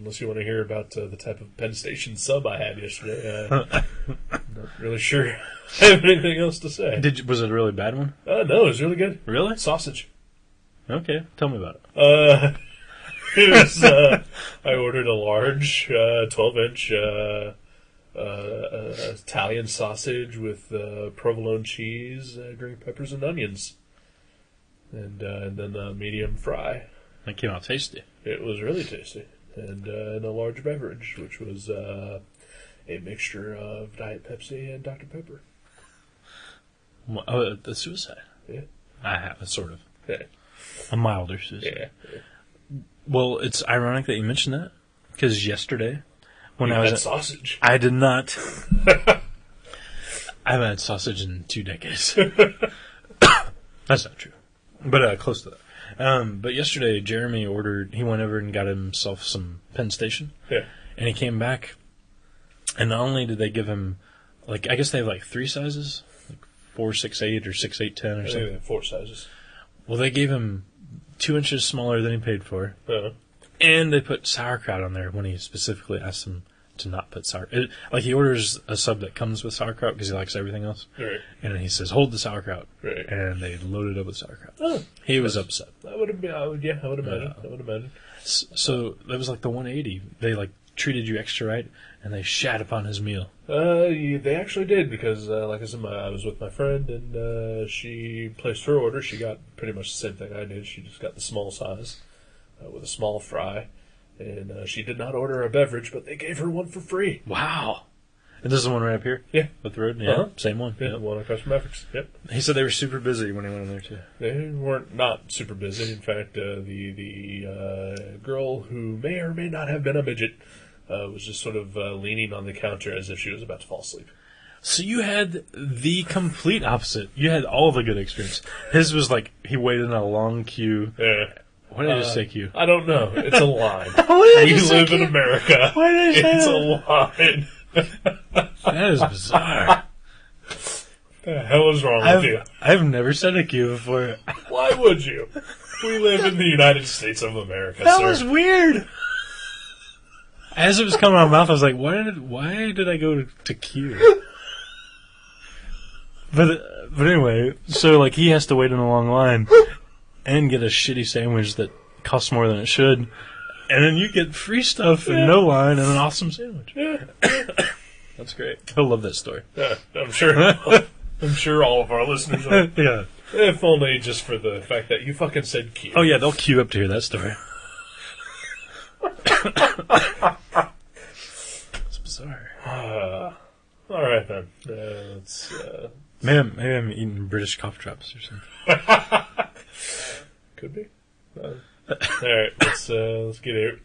Unless you want to hear about the type of Penn Station sub I had yesterday. Not really sure I have anything else to say. Was it a really bad one? No, it was really good. Really? Sausage. Okay. Tell me about it. It was, I ordered a large 12-inch Italian sausage with provolone cheese, green peppers, and onions. And then a medium fry. That came out tasty. It was really tasty. And a large beverage, which was a mixture of Diet Pepsi and Dr. Pepper. Oh, the suicide. Yeah. I have, sort of. Yeah. A milder suicide. Yeah. Well, it's ironic that you mentioned that, because yesterday, when You I was had sausage. I did not. I haven't had sausage in 2 decades. That's not true, but close to But yesterday, Jeremy he went over and got himself some Penn Station. Yeah. And he came back, and not only did they give him, like, I guess they have like 3 sizes, like 4, 6, 8, or 6, 8, 10 or something. They have 4 sizes. Well, they gave him 2 inches smaller than he paid for. Uh-huh. And they put sauerkraut on there when he specifically asked him to not put sauerkraut. Like, he orders a sub that comes with sauerkraut because he likes everything else. Right. And he says, hold the sauerkraut. Right. And they loaded it up with sauerkraut. Oh. He was upset. I would imagine. So that was like the 180. They, like, treated you extra right, and they shat upon his meal. They actually did, because, like I said, I was with my friend, and she placed her order. She got pretty much the same thing I did. She just got the small size with a small fry, and she did not order a beverage, but they gave her one for free. Wow. And this is the one right up here? Yeah. With the road? Yeah, Uh-huh. Same one. Yeah, the one across from Mavericks. Yep. He said they were super busy when he went in there, too. They weren't not super busy. In fact, the girl who may or may not have been a midget was just sort of leaning on the counter as if she was about to fall asleep. So you had the complete opposite. You had all the good experience. His was like, he waited in a long queue. Yeah. Why did I just say queue? I don't know. It's a line. You You live in America. Why did I say It's that? a line. That is bizarre. The hell is wrong with you? I've never said a queue before. Why would you? We live in the United States of America, That sir. was weird. As it was coming out of my mouth, I was like, why did I go to queue? But anyway, so like he has to wait in a long line and get a shitty sandwich that costs more than it should, and then you get free stuff and no line and an awesome sandwich. Yeah. That's great. He'll love that story. Yeah, I'm sure. I'm sure all of our listeners are. Yeah. If only just for the fact that you fucking said Q. Oh yeah, they'll queue up to hear that story. It's bizarre. All right then. Let's. Maybe I'm eating British cough drops or something. Could be. All right, let's get out.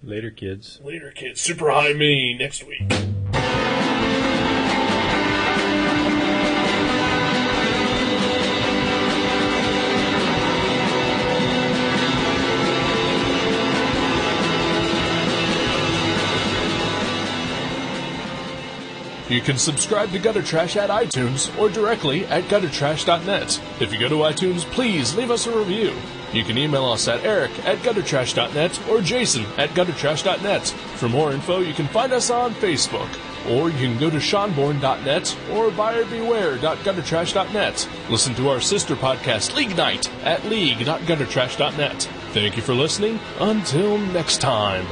Later, kids. Later, kids. Super High Me next week. You can subscribe to Gutter Trash at iTunes or directly at guttertrash.net. If you go to iTunes, please leave us a review. You can email us at eric@guttertrash.net or jason@guttertrash.net. For more info, you can find us on Facebook, or you can go to seanborn.net or buyerbeware.guttertrash.net. Listen to our sister podcast, League Night, at league.guttertrash.net. Thank you for listening. Until next time.